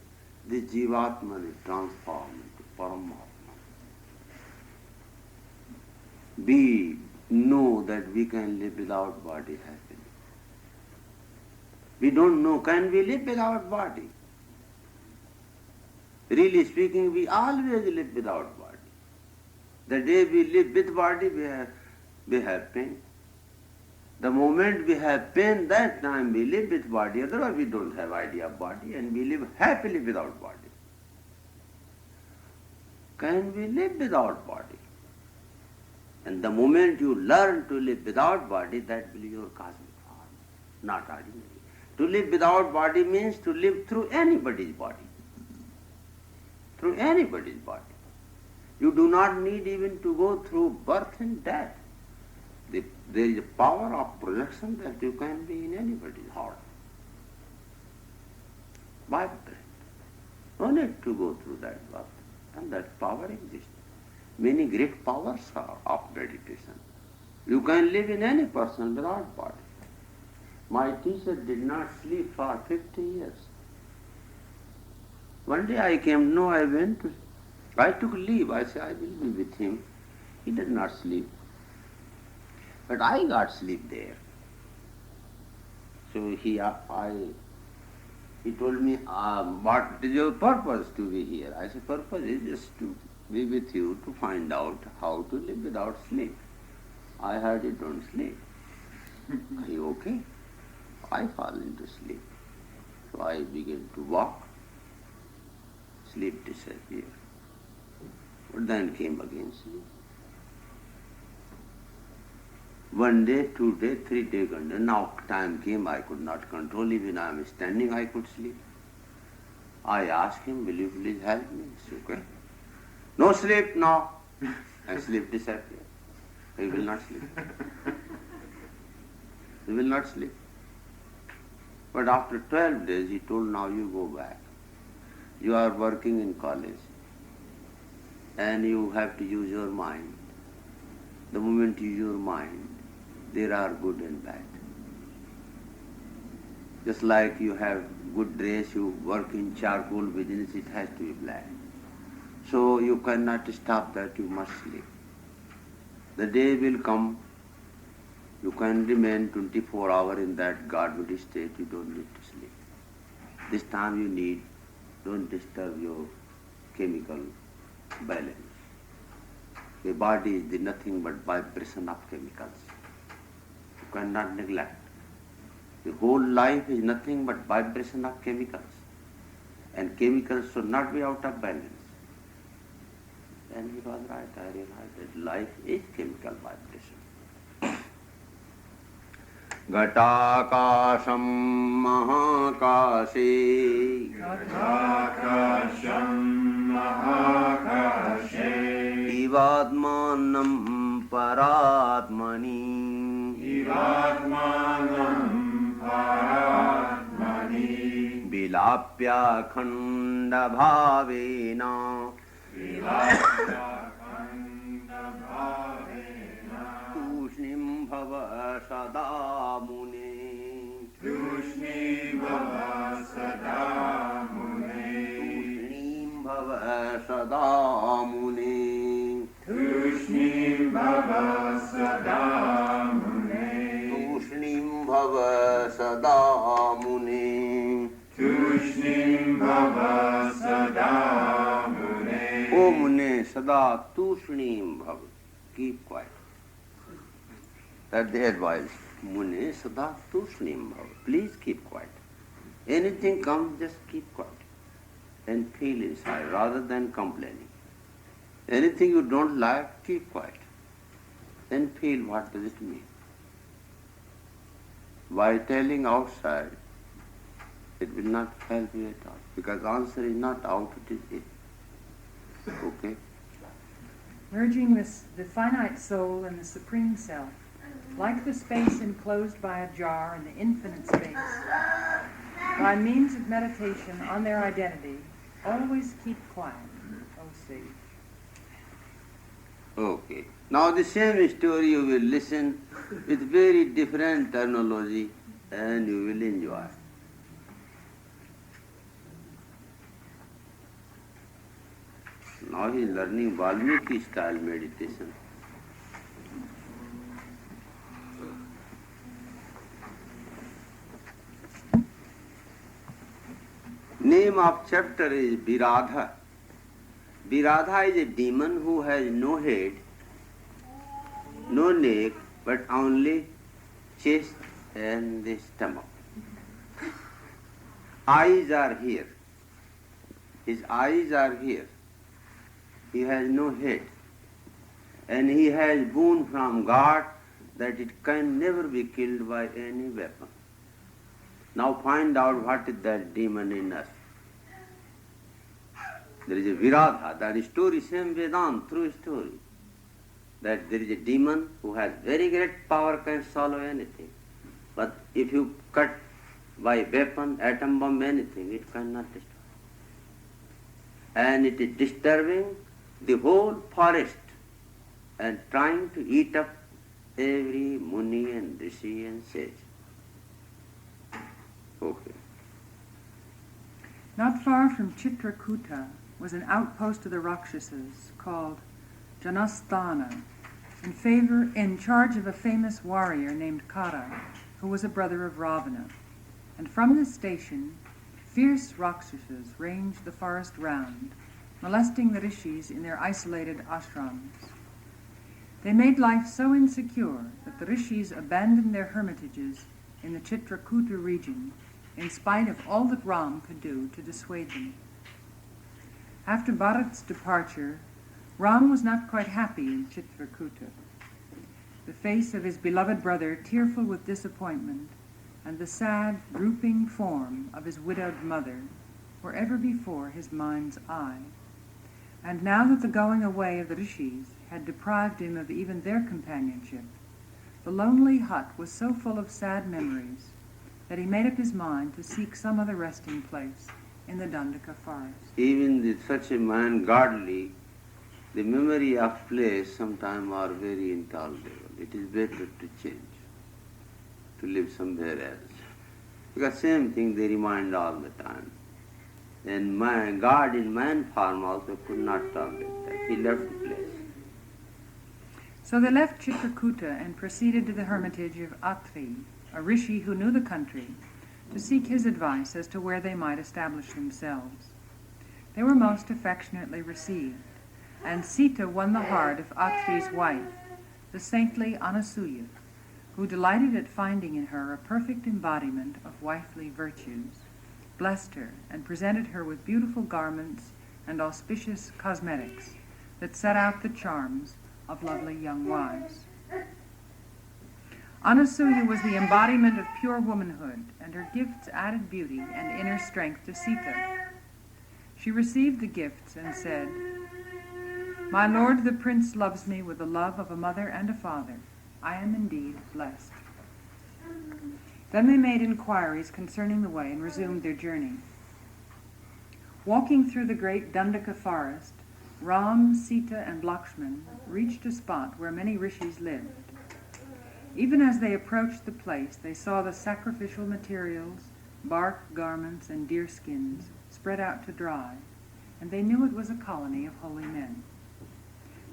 this Jivatman is transformed into Paramatma. We know that we can live without body happily. We don't know, can we live without body? Really speaking, we always live without body. The day we live with body, we have pain. The moment we have pain, that time we live with body, otherwise we don't have idea of body and we live happily without body. Can we live without body? And the moment you learn to live without body, that will be your cosmic form, not ordinary. To live without body means to live through anybody's body. Through anybody's body. You do not need even to go through birth and death. There is a power of projection that you can be in anybody's heart. Vibrant. No need to go through that birth. And that power exists. Many great powers are of meditation. You can live in any person without body. My teacher did not sleep for 50 years. One day I came, I took leave. I said, I will be with him. He did not sleep. But I got sleep there. So he told me, what is your purpose to be here? I said, purpose is just to be with you to find out how to live without sleep. I heard you don't sleep. Are you okay? I fall into sleep. So I began to walk. Sleep disappeared. But then came again sleep. One day, 2 days, 3 days, and now time came I could not control. Even I am standing, I could sleep. I asked him, will you please help me? He said, okay. No sleep now. And sleep disappeared. He will not sleep. He will not sleep. But after 12 days, he told, now you go back. You are working in college. And you have to use your mind. The moment you use your mind, there are good and bad. Just like you have good dress, you work in charcoal business, it has to be black. So you cannot stop that, you must sleep. The day will come, you can remain 24 hours in that garment state, you don't need to sleep. This time you need, don't disturb your chemical balance. Your body is nothing but vibration of chemicals. You cannot neglect. The whole life is nothing but vibration of chemicals. And chemicals should not be out of balance. And he was right, I realized that life is chemical vibration. Ghatakasham mahakashe Ghatakasham mahakashe Ivatmanam paratmani Ivatmanam paratmani Vilapya khanda bhavena Vilapya khanda bhavena Tushnim bhava sada mune Tushni bhava sada mune Tushnim bhava sada mune Tushni bhava sada mune Tushnim bhava sada mune Tushnim bhava sada mune O mune sada tushnim bhava. Keep quiet. That's the advice. Mune sada tushnim bhava. Please keep quiet. Anything comes, just keep quiet. And feel inside rather than complaining. Anything you don't like, keep quiet. Then feel what does it mean. By telling outside, it will not help you at all. Because answer is not out, it is in. Okay? Merging the finite soul and the supreme self, like the space enclosed by a jar in the infinite space. By means of meditation on their identity, always keep quiet, O sage. Okay. Now the same story you will listen with very different terminology and you will enjoy. Now he is learning Valmiki style meditation. Name of chapter is Viradha. Viradha is a demon who has no head, no neck, but only chest and the stomach. Eyes are here. His eyes are here. He has no head. And he has boon from God that it can never be killed by any weapon. Now find out what is that demon in us. There is a Viradha, that story, same Vedanta, true story. That there is a demon who has very great power, can swallow anything. But if you cut by weapon, atom bomb, anything, it cannot destroy. And it is disturbing the whole forest and trying to eat up every Muni and Rishi and sage. Okay. Not far from Chitrakuta was an outpost of the Rakshasas called Janasthana, in charge of a famous warrior named Kara, who was a brother of Ravana. And from this station, fierce Rakshasas ranged the forest round, molesting the rishis in their isolated ashrams. They made life so insecure that the rishis abandoned their hermitages in the Chitrakuta region in spite of all that Ram could do to dissuade them. After Bharat's departure, Ram was not quite happy in Chitrakuta. The face of his beloved brother tearful with disappointment, and the sad, drooping form of his widowed mother were ever before his mind's eye. And now that the going away of the rishis had deprived him of even their companionship, the lonely hut was so full of sad memories that he made up his mind to seek some other resting place in the Dandaka forest. Even with such a man godly, the memory of place sometimes are very intolerable. It is better to change, to live somewhere else. Because same thing they remind all the time. And God in man form also could not tolerate that. He left the place. So they left Chitrakuta and proceeded to the hermitage of Atri, a rishi who knew the country, to seek his advice as to where they might establish themselves. They were most affectionately received, and Sita won the heart of Atri's wife, the saintly Anasuya, who delighted at finding in her a perfect embodiment of wifely virtues, blessed her, and presented her with beautiful garments and auspicious cosmetics that set out the charms of lovely young wives. Anasuya was the embodiment of pure womanhood, and her gifts added beauty and inner strength to Sita. She received the gifts and said, "My lord the prince loves me with the love of a mother and a father. I am indeed blessed." Then they made inquiries concerning the way and resumed their journey. Walking through the great Dandaka forest, Ram, Sita, and Lakshman reached a spot where many rishis lived. Even as they approached the place, they saw the sacrificial materials, bark, garments, and deer skins spread out to dry, and they knew it was a colony of holy men.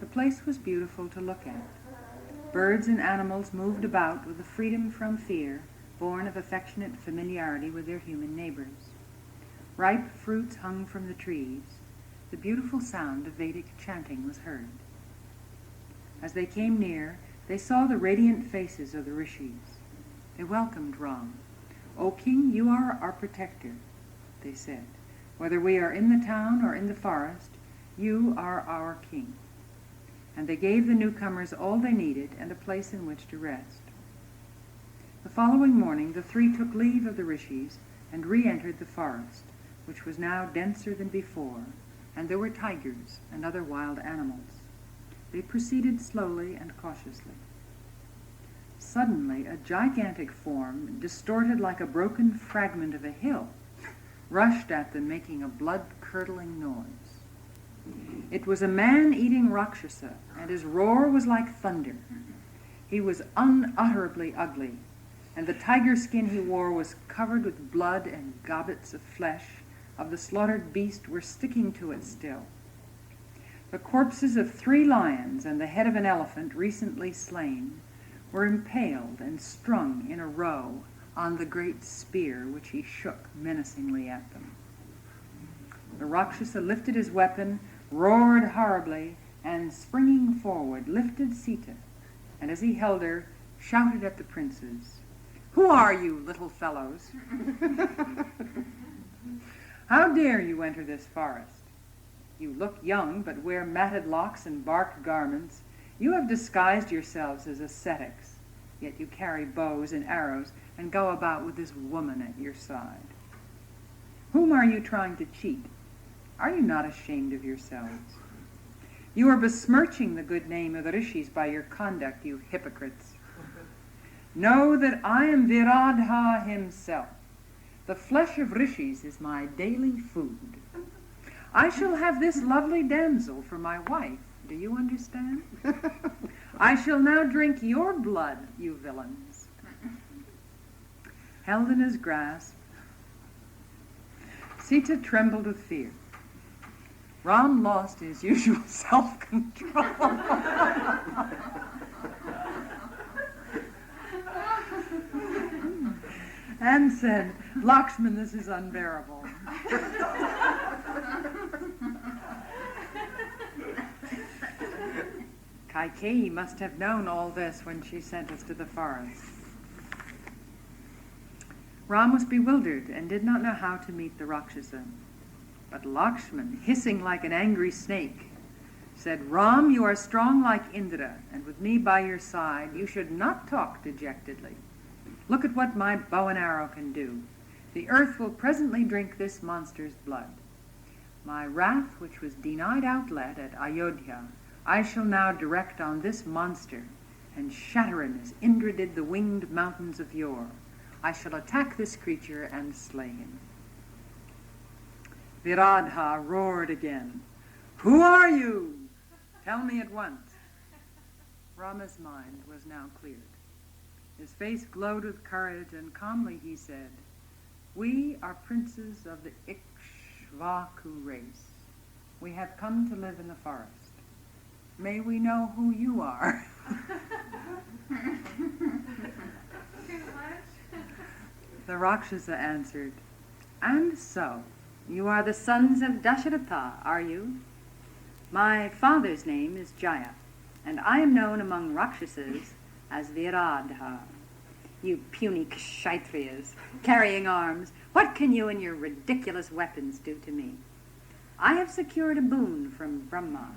The place was beautiful to look at. Birds and animals moved about with a freedom from fear, born of affectionate familiarity with their human neighbors. Ripe fruits hung from the trees. The beautiful sound of Vedic chanting was heard. As they came near, they saw the radiant faces of the rishis. They welcomed Ram. "O king, you are our protector," they said. "Whether we are in the town or in the forest, you are our king." And they gave the newcomers all they needed and a place in which to rest. The following morning the three took leave of the rishis and re-entered the forest, which was now denser than before, and there were tigers and other wild animals. They proceeded slowly and cautiously. Suddenly, a gigantic form, distorted like a broken fragment of a hill, rushed at them, making a blood-curdling noise. It was a man-eating Rakshasa, and his roar was like thunder. He was unutterably ugly, and the tiger skin he wore was covered with blood, and gobbets of flesh of the slaughtered beast were sticking to it still. The corpses of 3 lions and the head of an elephant recently slain were impaled and strung in a row on the great spear which he shook menacingly at them. The Rakshasa lifted his weapon, roared horribly, and springing forward, lifted Sita, and as he held her, shouted at the princes, "Who are you, little fellows? How dare you enter this forest? You look young, but wear matted locks and bark garments. You have disguised yourselves as ascetics, yet you carry bows and arrows and go about with this woman at your side. Whom are you trying to cheat? Are you not ashamed of yourselves? You are besmirching the good name of the rishis by your conduct, you hypocrites. Know that I am Viradha himself. The flesh of rishis is my daily food. I shall have this lovely damsel for my wife. Do you understand? I shall now drink your blood, you villains." Held in his grasp, Sita trembled with fear. Ram lost his usual self-control and said, "Lakshman, this is unbearable." Kaikeyi must have known all this when she sent us to the forest. Ram was bewildered and did not know how to meet the Rakshasa. But Lakshman, hissing like an angry snake, said, "Ram, you are strong like Indra, and with me by your side, you should not talk dejectedly. Look at what my bow and arrow can do. The earth will presently drink this monster's blood. My wrath, which was denied outlet at Ayodhya, I shall now direct on this monster, and shatter him as Indra did the winged mountains of yore. I shall attack this creature and slay him." Viradha roared again, "Who are you? Tell me at once." Rama's mind was now cleared. His face glowed with courage, and calmly he said, "We are princes of the Ikshvaku race. We have come to live in the forest. May we know who you are?" The Rakshasa answered, "And so, you are the sons of Dasharatha, are you? My father's name is Jaya, and I am known among Rakshasas as Viradha. You puny Kshatriyas, carrying arms, what can you and your ridiculous weapons do to me? I have secured a boon from Brahma,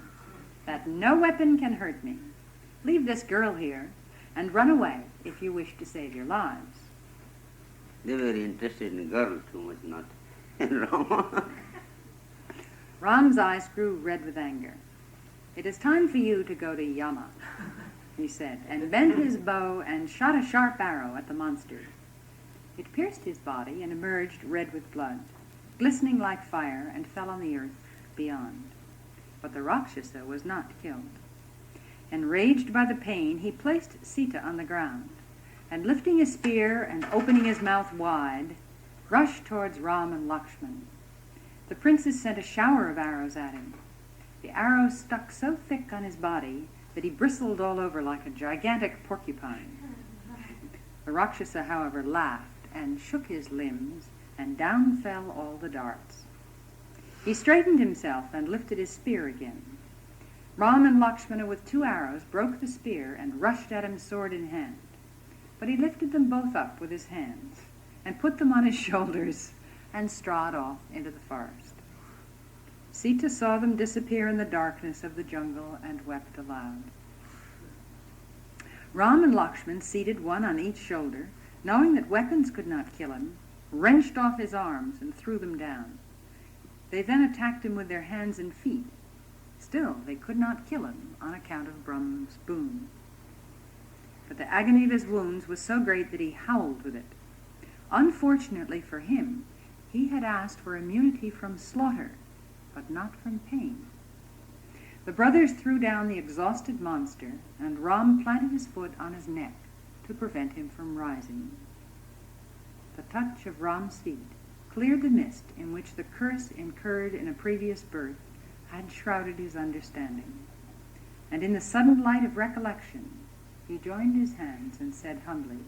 that no weapon can hurt me. Leave this girl here, and run away if you wish to save your lives." They were interested in girls too much, not in Rama. Ram's eyes grew red with anger. "It is time for you to go to Yama," he said, and bent his bow and shot a sharp arrow at the monster. It pierced his body and emerged red with blood, glistening like fire, and fell on the earth beyond. But the Rakshasa was not killed. Enraged by the pain, he placed Sita on the ground, and lifting his spear and opening his mouth wide, rushed towards Ram and Lakshman. The princes sent a shower of arrows at him. The arrows stuck so thick on his body that he bristled all over like a gigantic porcupine. The Rakshasa, however, laughed and shook his limbs, and down fell all the darts. He straightened himself and lifted his spear again. Ram and Lakshmana, with 2 arrows, broke the spear and rushed at him sword in hand. But he lifted them both up with his hands and put them on his shoulders and strode off into the forest. Sita saw them disappear in the darkness of the jungle and wept aloud. Ram and Lakshman, seated one on each shoulder, knowing that weapons could not kill him, wrenched off his arms and threw them down. They then attacked him with their hands and feet. Still, they could not kill him on account of Brahma's boon. But the agony of his wounds was so great that he howled with it. Unfortunately for him, he had asked for immunity from slaughter, but not from pain. The brothers threw down the exhausted monster, and Ram planted his foot on his neck to prevent him from rising. The touch of Ram's feet cleared the mist in which the curse incurred in a previous birth had shrouded his understanding. And in the sudden light of recollection, he joined his hands and said humbly,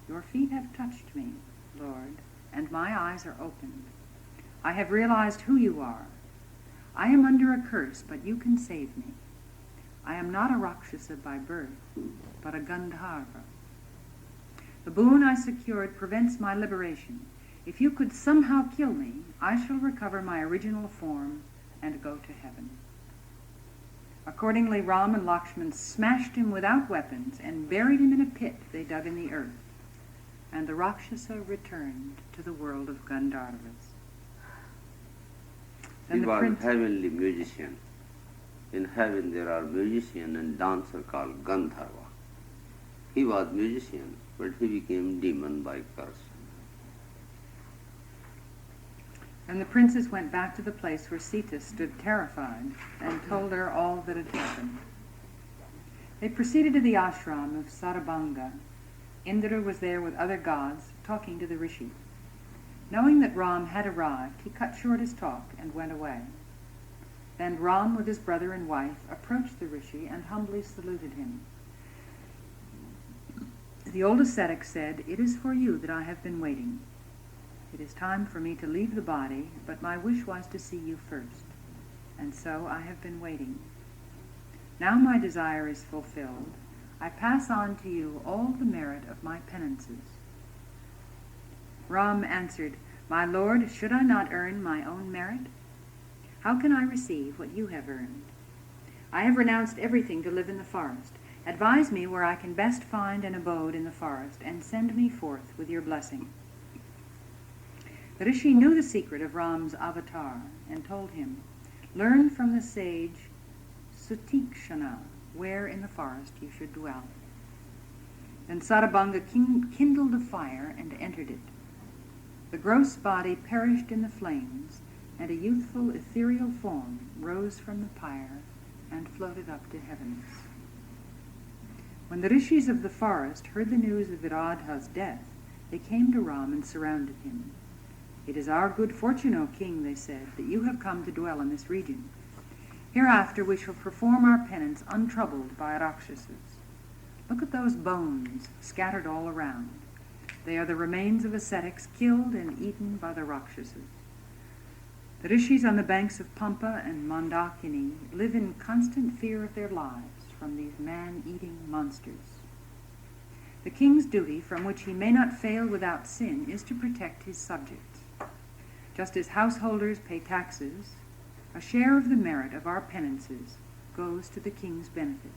"Your feet have touched me, Lord, and my eyes are opened. I have realized who you are. I am under a curse, but you can save me. I am not a Rakshasa by birth, but a Gandharva. The boon I secured prevents my liberation. If you could somehow kill me, I shall recover my original form and go to heaven." Accordingly, Ram and Lakshman smashed him without weapons and buried him in a pit they dug in the earth, and the Rakshasa returned to the world of Gandharvas. He was a heavenly musician. In heaven there are musician and dancer called Gandharva. He was musician, but he became demon by curse. And the princes went back to the place where Sita stood terrified and told her all that had happened. They proceeded to the ashram of Sarabanga. Indra was there with other gods, talking to the rishi. Knowing that Ram had arrived, he cut short his talk and went away. Then Ram, with his brother and wife, approached the rishi and humbly saluted him. The old ascetic said, "It is for you that I have been waiting. It is time for me to leave the body, but my wish was to see you first, and so I have been waiting. Now my desire is fulfilled. I pass on to you all the merit of my penances." Ram answered, "My lord, should I not earn my own merit? How can I receive what you have earned? I have renounced everything to live in the forest. Advise me where I can best find an abode in the forest, and send me forth with your blessing." The rishi knew the secret of Ram's avatar and told him, "Learn from the sage Sutikshana where in the forest you should dwell." Then Sarabanga kindled a fire and entered it. The gross body perished in the flames, and a youthful ethereal form rose from the pyre and floated up to heavens. When the rishis of the forest heard the news of Viradha's death, they came to Ram and surrounded him. "It is our good fortune, O king," they said, "that you have come to dwell in this region. Hereafter we shall perform our penance untroubled by Rakshasas. Look at those bones scattered all around. They are the remains of ascetics killed and eaten by the Rakshasas. The rishis on the banks of Pampa and Mandakini live in constant fear of their lives from these man-eating monsters. The king's duty, from which he may not fail without sin, is to protect his subjects. Just as householders pay taxes, a share of the merit of our penances goes to the king's benefit.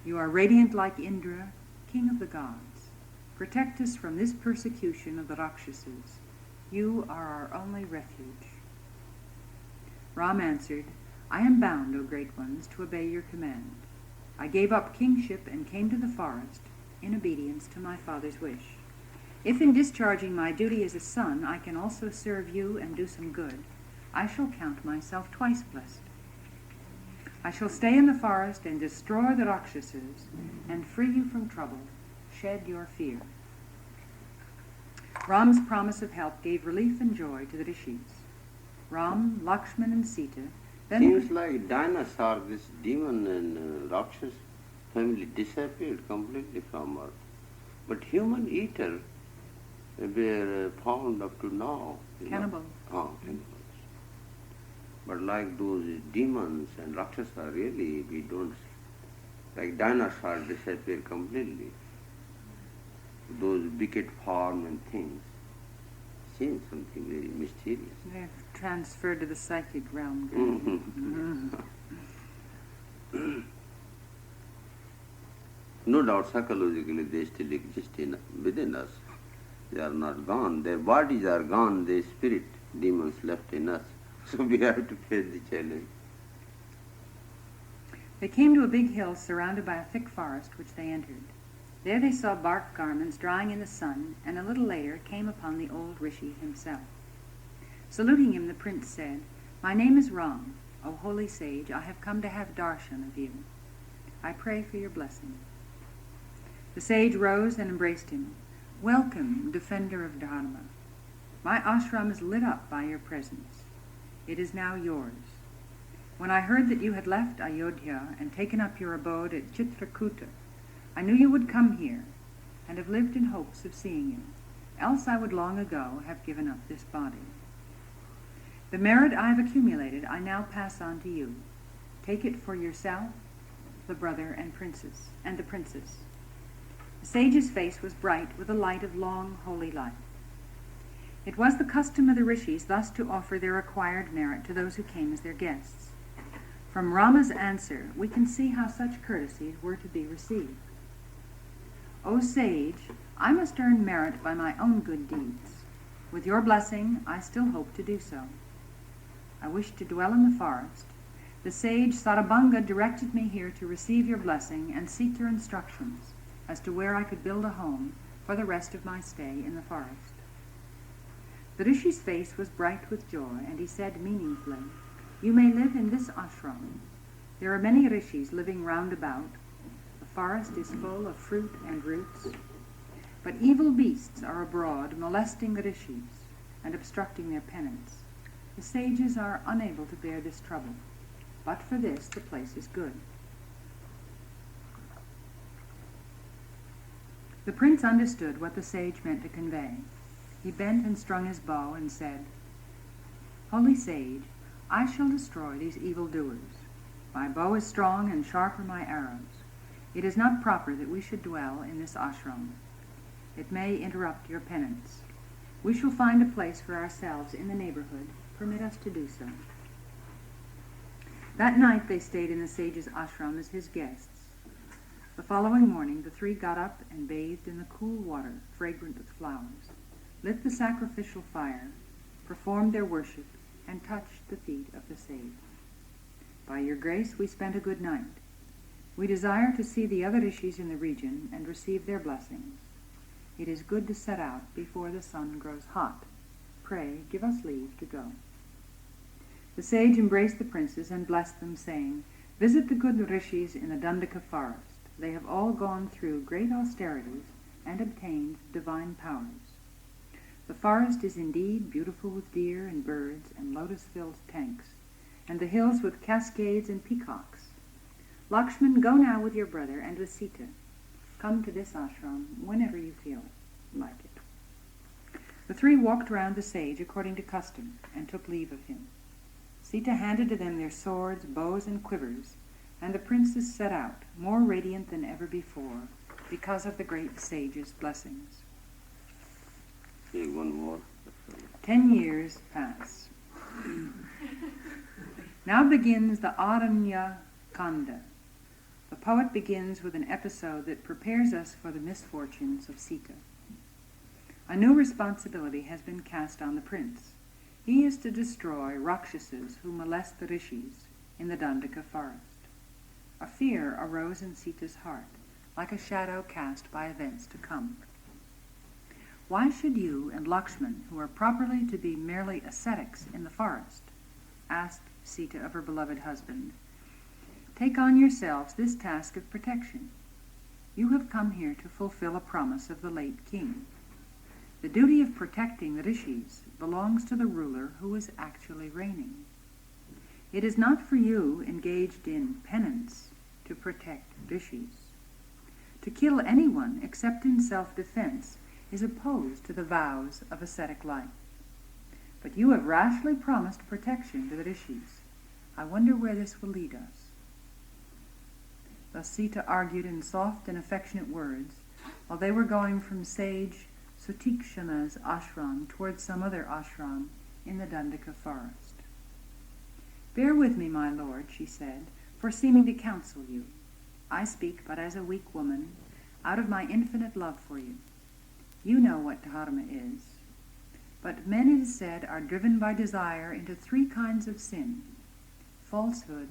You are radiant like Indra, king of the gods. Protect us from this persecution of the Rakshasas. You are our only refuge." Ram answered, "I am bound, O great ones, to obey your command. I gave up kingship and came to the forest in obedience to my father's wish. If in discharging my duty as a son I can also serve you and do some good, I shall count myself twice blessed. I shall stay in the forest and destroy the Rakshasas and free you from trouble. Shed your fear." Ram's promise of help gave relief and joy to the rishis. Ram, Lakshman, and Sita then... Seems like dinosaur, this demon and Rakshas family disappeared completely from earth. But human eater were found up to now. Cannibals. Cannibals. But like those demons and Rakshasa, really we don't, like dinosaurs disappear completely. Those wicked form and things seem something very mysterious. They're transferred to the psychic realm. No doubt psychologically they still exist within us. They are not gone. Their bodies are gone, their spirit demons left in us. So we have to face the challenge. They came to a big hill surrounded by a thick forest, which they entered. There they saw bark garments drying in the sun, and a little later came upon the old rishi himself. Saluting him, the prince said, "My name is Ram. O holy sage, I have come to have darshan of you. I pray for your blessing." The sage rose and embraced him. "Welcome, defender of Dharma. My ashram is lit up by your presence. It is now yours. When I heard that you had left Ayodhya and taken up your abode at Chitrakuta, I knew you would come here, and have lived in hopes of seeing you. Else I would long ago have given up this body. The merit I have accumulated I now pass on to you. Take it for yourself, the brother and the princess." The sage's face was bright with the light of long, holy life. It was the custom of the rishis thus to offer their acquired merit to those who came as their guests. From Rama's answer, we can see how such courtesies were to be received. "O sage, I must earn merit by my own good deeds. With your blessing, I still hope to do so. I wish to dwell in the forest. The sage Sarabhanga directed me here to receive your blessing and seek your instructions as to where I could build a home for the rest of my stay in the forest." The rishi's face was bright with joy, and he said meaningfully, "You may live in this ashram. There are many rishis living round about. The forest is full of fruit and roots. But evil beasts are abroad, molesting the rishis and obstructing their penance. The sages are unable to bear this trouble. But for this, the place is good." The prince understood what the sage meant to convey. He bent and strung his bow and said, "Holy sage, I shall destroy these evildoers. My bow is strong and sharp are my arrows. It is not proper that we should dwell in this ashram. It may interrupt your penance. We shall find a place for ourselves in the neighborhood. Permit us to do so." That night they stayed in the sage's ashram as his guests. The following morning the three got up and bathed in the cool water, fragrant with flowers, lit the sacrificial fire, performed their worship, and touched the feet of the sage. "By your grace we spent a good night. We desire to see the other rishis in the region and receive their blessings. It is good to set out before the sun grows hot. Pray, give us leave to go." The sage embraced the princes and blessed them, saying, "Visit the good rishis in the Dandaka forest. They have all gone through great austerities and obtained divine powers. The forest is indeed beautiful with deer and birds and lotus-filled tanks, and the hills with cascades and peacocks. Lakshman, go now with your brother and with Sita. Come to this ashram whenever you feel like it." The three walked round the sage according to custom and took leave of him. Sita handed to them their swords, bows, and quivers, and the princes set out, more radiant than ever before, because of the great sage's blessings. Okay, one more. 10 years pass. Now begins the Aranya Kanda. The poet begins with an episode that prepares us for the misfortunes of Sita. A new responsibility has been cast on the prince. He is to destroy Rakshasas who molest the rishis in the Dandaka forest. A fear arose in Sita's heart, like a shadow cast by events to come. "Why should you and Lakshman, who are properly to be merely ascetics in the forest," asked Sita of her beloved husband, "take on yourselves this task of protection? You have come here to fulfill a promise of the late king. The duty of protecting the rishis belongs to the ruler who is actually reigning. It is not for you, engaged in penance, to protect rishis. To kill anyone except in self-defense is opposed to the vows of ascetic life. But you have rashly promised protection to the rishis. I wonder where this will lead us." Thus Sita argued in soft and affectionate words, while they were going from sage Sutikshana's ashram towards some other ashram in the Dandaka forest. "Bear with me, my lord," she said, "for seeming to counsel you. I speak but as a weak woman, out of my infinite love for you. You know what dharma is. But men, it is said, are driven by desire into 3 kinds of sin: falsehood,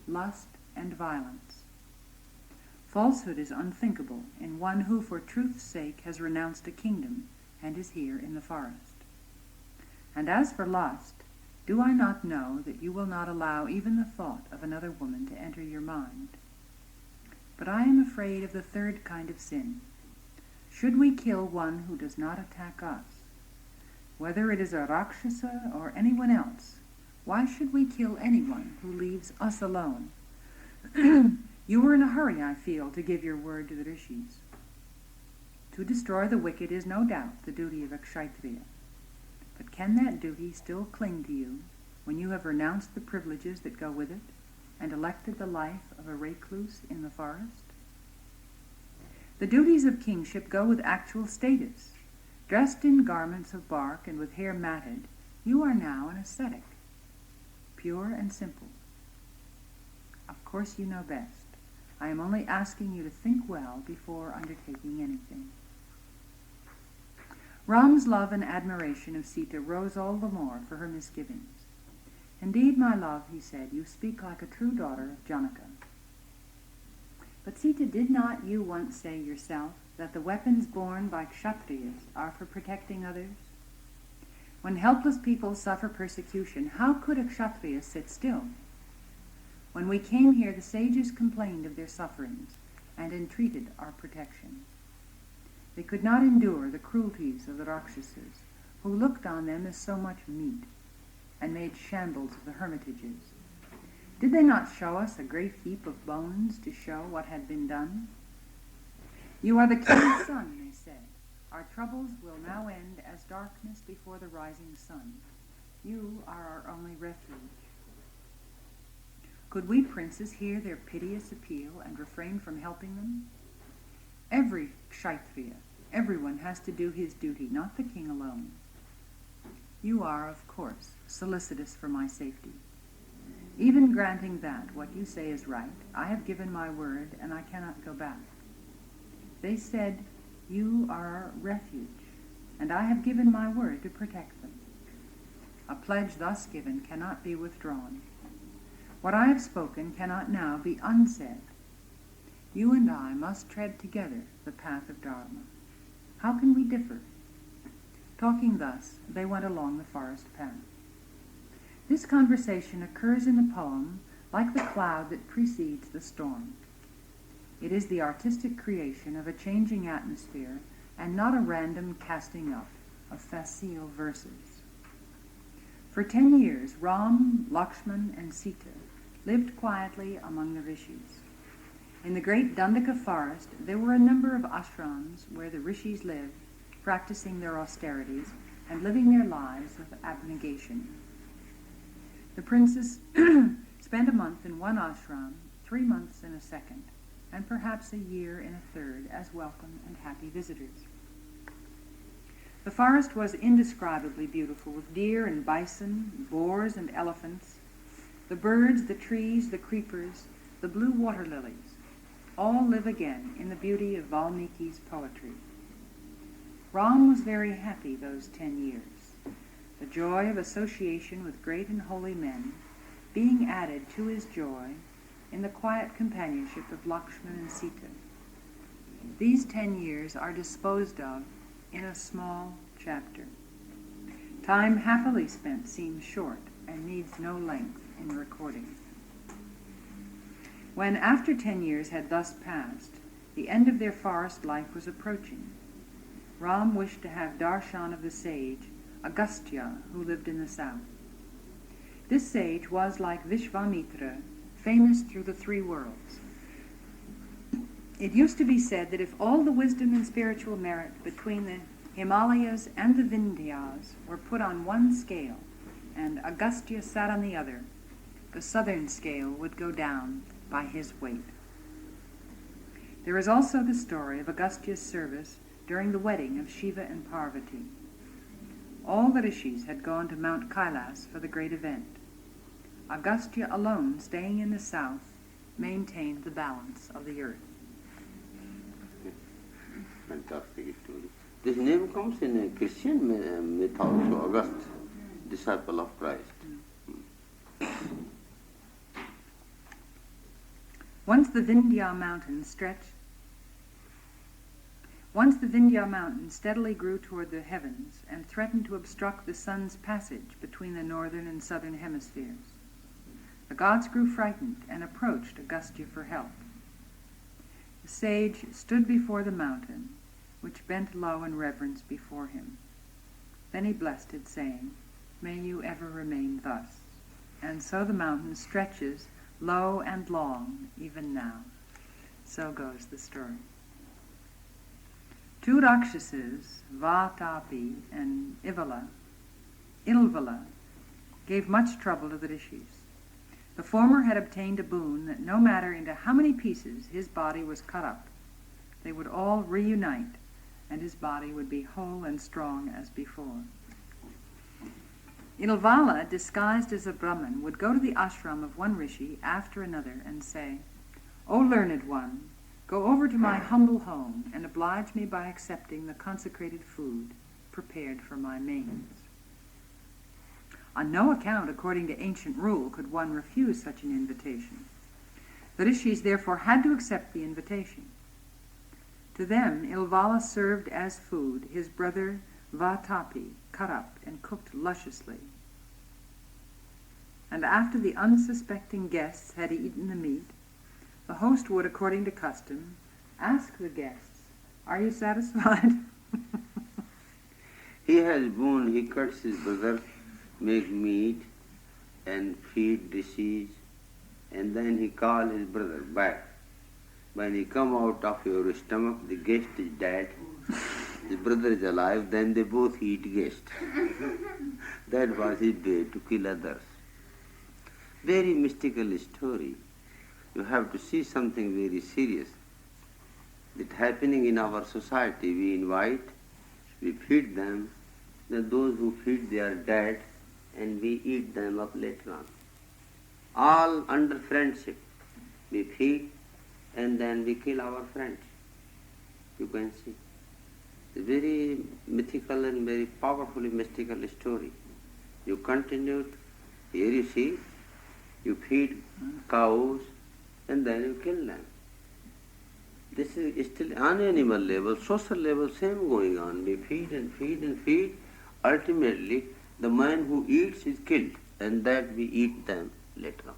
lust, and violence. Falsehood is unthinkable in one who, for truth's sake, has renounced a kingdom and is here in the forest. And as for lust, do I not know that you will not allow even the thought of another woman to enter your mind? But I am afraid of the 3rd kind of sin. Should we kill one who does not attack us? Whether it is a Rakshasa or anyone else, why should we kill anyone who leaves us alone? You were in a hurry, I feel, to give your word to the rishis. To destroy the wicked is no doubt the duty of a kshatriya. But can that duty still cling to you when you have renounced the privileges that go with it and elected the life of a recluse in the forest? The duties of kingship go with actual status. Dressed in garments of bark and with hair matted, you are now an ascetic, pure and simple. Of course you know best. I am only asking you to think well before undertaking anything. Ram's love and admiration of Sita rose all the more for her misgivings. Indeed, my love, he said, you speak like a true daughter of Janaka. But Sita, did not you once say yourself that the weapons borne by kshatriyas are for protecting others? When helpless people suffer persecution, how could a kshatriya sit still? When we came here, the sages complained of their sufferings and entreated our protection. They could not endure the cruelties of the Rakshasas, who looked on them as so much meat, and made shambles of the hermitages. Did they not show us a great heap of bones to show what had been done? You are the king's son, they said. Our troubles will now end as darkness before the rising sun. You are our only refuge. Could we princes hear their piteous appeal and refrain from helping them? Every kshatriya, everyone has to do his duty, not the king alone. You are, of course, solicitous for my safety. Even granting that what you say is right, I have given my word and I cannot go back. They said, you are our refuge, and I have given my word to protect them. A pledge thus given cannot be withdrawn. What I have spoken cannot now be unsaid. You and I must tread together the path of Dharma. How can we differ? Talking thus, they went along the forest path. This conversation occurs in the poem like the cloud that precedes the storm. It is the artistic creation of a changing atmosphere and not a random casting up of facile verses. For 10 years, Ram, Lakshman, and Sita lived quietly among the rishis. In the great Dandaka forest, there were a number of ashrams where the rishis lived, practicing their austerities and living their lives of abnegation. The princes spent a month in one ashram, 3 months in a second, and perhaps a year in a third as welcome and happy visitors. The forest was indescribably beautiful, with deer and bison, boars and elephants, the birds, the trees, the creepers, the blue water lilies, all live again in the beauty of Valmiki's poetry. Ram was very happy those 10 years, the joy of association with great and holy men being added to his joy in the quiet companionship of Lakshman and Sita. These 10 years are disposed of in a small chapter. Time happily spent seems short and needs no length in recording. When, after 10 years had thus passed, the end of their forest life was approaching, Ram wished to have darshan of the sage, Agastya, who lived in the south. This sage was, like Vishvamitra, famous through the 3 worlds. It used to be said that if all the wisdom and spiritual merit between the Himalayas and the Vindhyas were put on one scale, and Agastya sat on the other, the southern scale would go down by his weight. There is also the story of Agastya's service during the wedding of Shiva and Parvati. All the rishis had gone to Mount Kailas for the great event. Agastya alone, staying in the south, maintained the balance of the earth. Fantastic story. This name comes in a Christian myth also, August, disciple of Christ. Once the Vindhya mountain steadily grew toward the heavens and threatened to obstruct the sun's passage between the northern and southern hemispheres. The gods grew frightened and approached Agastya for help. The sage stood before the mountain, which bent low in reverence before him. Then he blessed it, saying, "May you ever remain thus." And so the mountain stretches low and long, even now. So goes the story. Two Rakshasas, Vatapi and Ilvala, gave much trouble to the rishis. The former had obtained a boon that no matter into how many pieces his body was cut up, they would all reunite, and his body would be whole and strong as before. Ilvala, disguised as a Brahman, would go to the ashram of one rishi after another and say, "O learned one, go over to my humble home and oblige me by accepting the consecrated food prepared for my mains." On no account, according to ancient rule, could one refuse such an invitation. The rishis therefore had to accept the invitation. To them, Ilvala served as food his brother Vatapi, cut up and cooked lusciously. And after the unsuspecting guests had eaten the meat, the host would, according to custom, ask the guests, "Are you satisfied?" He has boon, he cuts his brother, make meat and feed rishis, and then he call his brother back. When he come out of your stomach, the guest is dead, his brother is alive, then they both eat guest. That was his way to kill others. Very mystical story. You have to see something very serious. It's happening in our society. We invite, we feed them, then those who feed they are dead, and we eat them up later on. All under friendship. We feed and then we kill our friends. You can see. It's a very mythical and very powerfully mystical story. You continue, here you see, you feed cows and then you kill them. This is still on animal level, social level, same going on. We feed and feed and feed. Ultimately, the man who eats is killed, and that we eat them later on.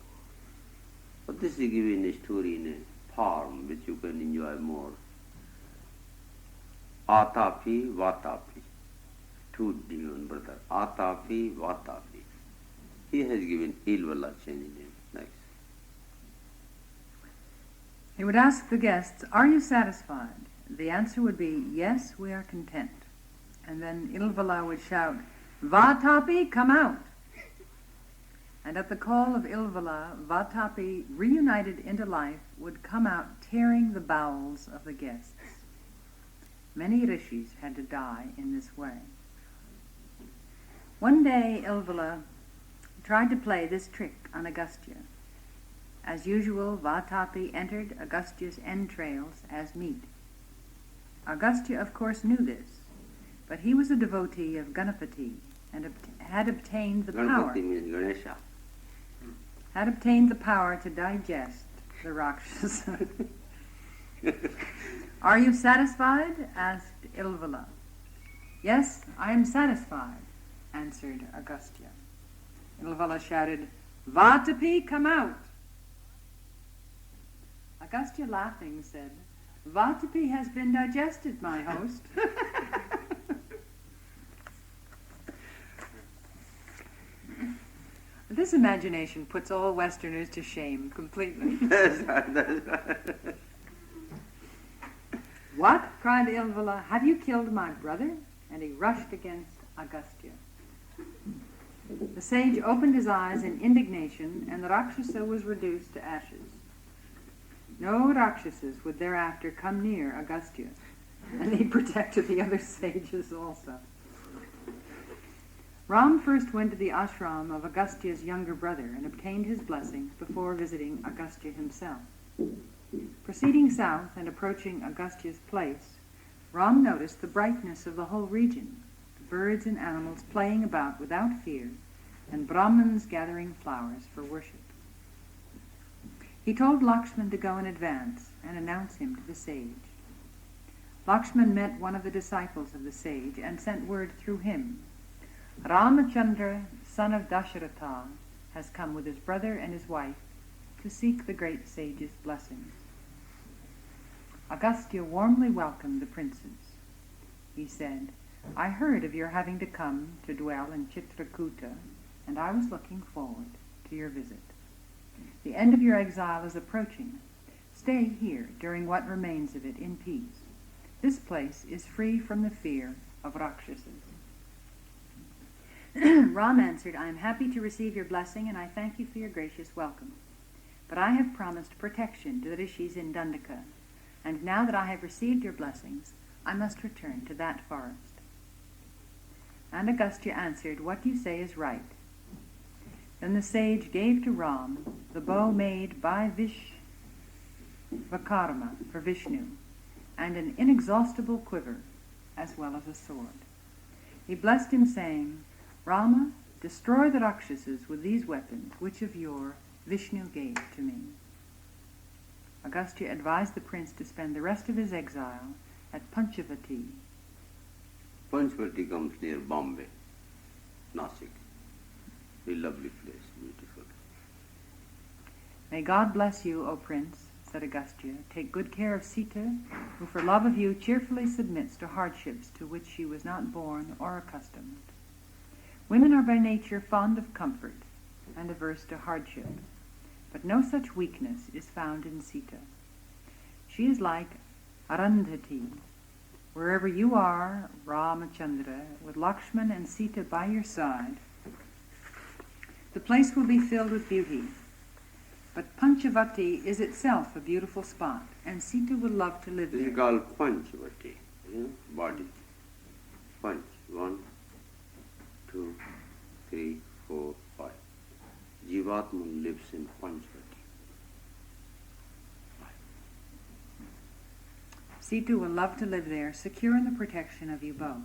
But this is given a story in a form which you can enjoy more. Atapi, Vatapi. Two demon brother. Atapi, Vatapi. He has given Ilvala changing name. Next. He would ask the guests, "Are you satisfied?" The answer would be, "Yes, we are content." And then Ilvala would shout, "Vatapi, come out!" And at the call of Ilvala, Vatapi, reunited into life, would come out tearing the bowels of the guests. Many rishis had to die in this way. One day Ilvala tried to play this trick on Agastya. As usual, Vatapi entered Agastya's entrails as meat. Agastya, of course, knew this, but he was a devotee of Ganapati and had obtained the power. Ganapati means Ganesha. Had obtained the power to digest the Rakshasa. "Are you satisfied?" asked Ilvala. "Yes, I am satisfied," answered Agastya. Ilvala shouted, "Vatapi, come out!" Agastya, laughing, said, "Vatapi has been digested, my host." This imagination puts all Westerners to shame completely. That's right. "What?" cried Ilvala. "Have you killed my brother?" And he rushed against Agastya. The sage opened his eyes in indignation, and the Rakshasa was reduced to ashes. No Rakshasas would thereafter come near Agastya, and he protected the other sages also. Ram first went to the ashram of Agastya's younger brother and obtained his blessings before visiting Agastya himself. Proceeding south and approaching Agastya's place, Ram noticed the brightness of the whole region, the birds and animals playing about without fear, and Brahmins gathering flowers for worship. He told Lakshman to go in advance and announce him to the sage. Lakshman met one of the disciples of the sage and sent word through him. Ramachandra, son of Dasharatha, has come with his brother and his wife to seek the great sage's blessings. Agastya warmly welcomed the princes. He said, I heard of your having to come to dwell in Chitrakuta, and I was looking forward to your visit. The end of your exile is approaching. Stay here during what remains of it in peace. This place is free from the fear of Rakshasas. Ram answered, I am happy to receive your blessing, and I thank you for your gracious welcome. But I have promised protection to the rishis in Dandaka, and now that I have received your blessings, I must return to that forest. And Agastya answered, what you say is right. Then the sage gave to Ram the bow made by Vishvakarma for Vishnu, and an inexhaustible quiver, as well as a sword. He blessed him, saying, Rama, destroy the Rakshasas with these weapons, which of yore Vishnu gave to me. Agastya advised the prince to spend the rest of his exile at Panchavati. Panchavati comes near Bombay, Nasik. A lovely place, beautiful. May God bless you, O prince, said Agastya. Take good care of Sita, who for love of you cheerfully submits to hardships to which she was not born or accustomed. Women are by nature fond of comfort and averse to hardship, but no such weakness is found in Sita. She is like Arundhati. Wherever you are, Ramachandra, with Lakshman and Sita by your side, the place will be filled with beauty. But Panchavati is itself a beautiful spot, and Sita would love to live This there. is called Panchavati, body. Panch. 1, 2, 3, 4, 5. Jivatman lives in Panchavati. Sita will love to live there, secure in the protection of you both.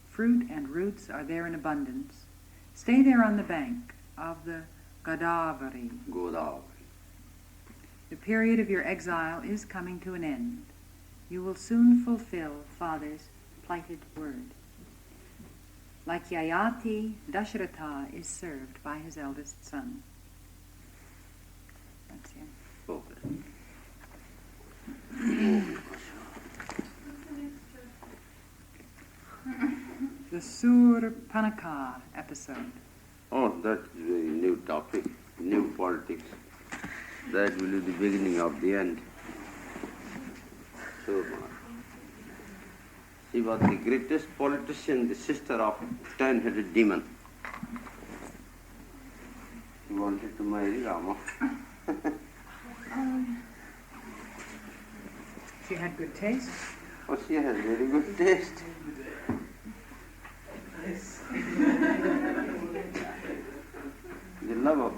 Fruit and roots are there in abundance. Stay there on the bank of the Godavari. Godavari. The period of your exile is coming to an end. You will soon fulfill Father's plighted word. Like Yayati, Dasharatha is served by his eldest son. That's it. Okay. The Surpanaka episode. Oh, that's a very new topic, new politics. That will be the beginning of the end. So, she was the greatest politician, the sister of 10-headed demon. She wanted to marry Rama. She had good taste. Oh, she has very good taste. The love of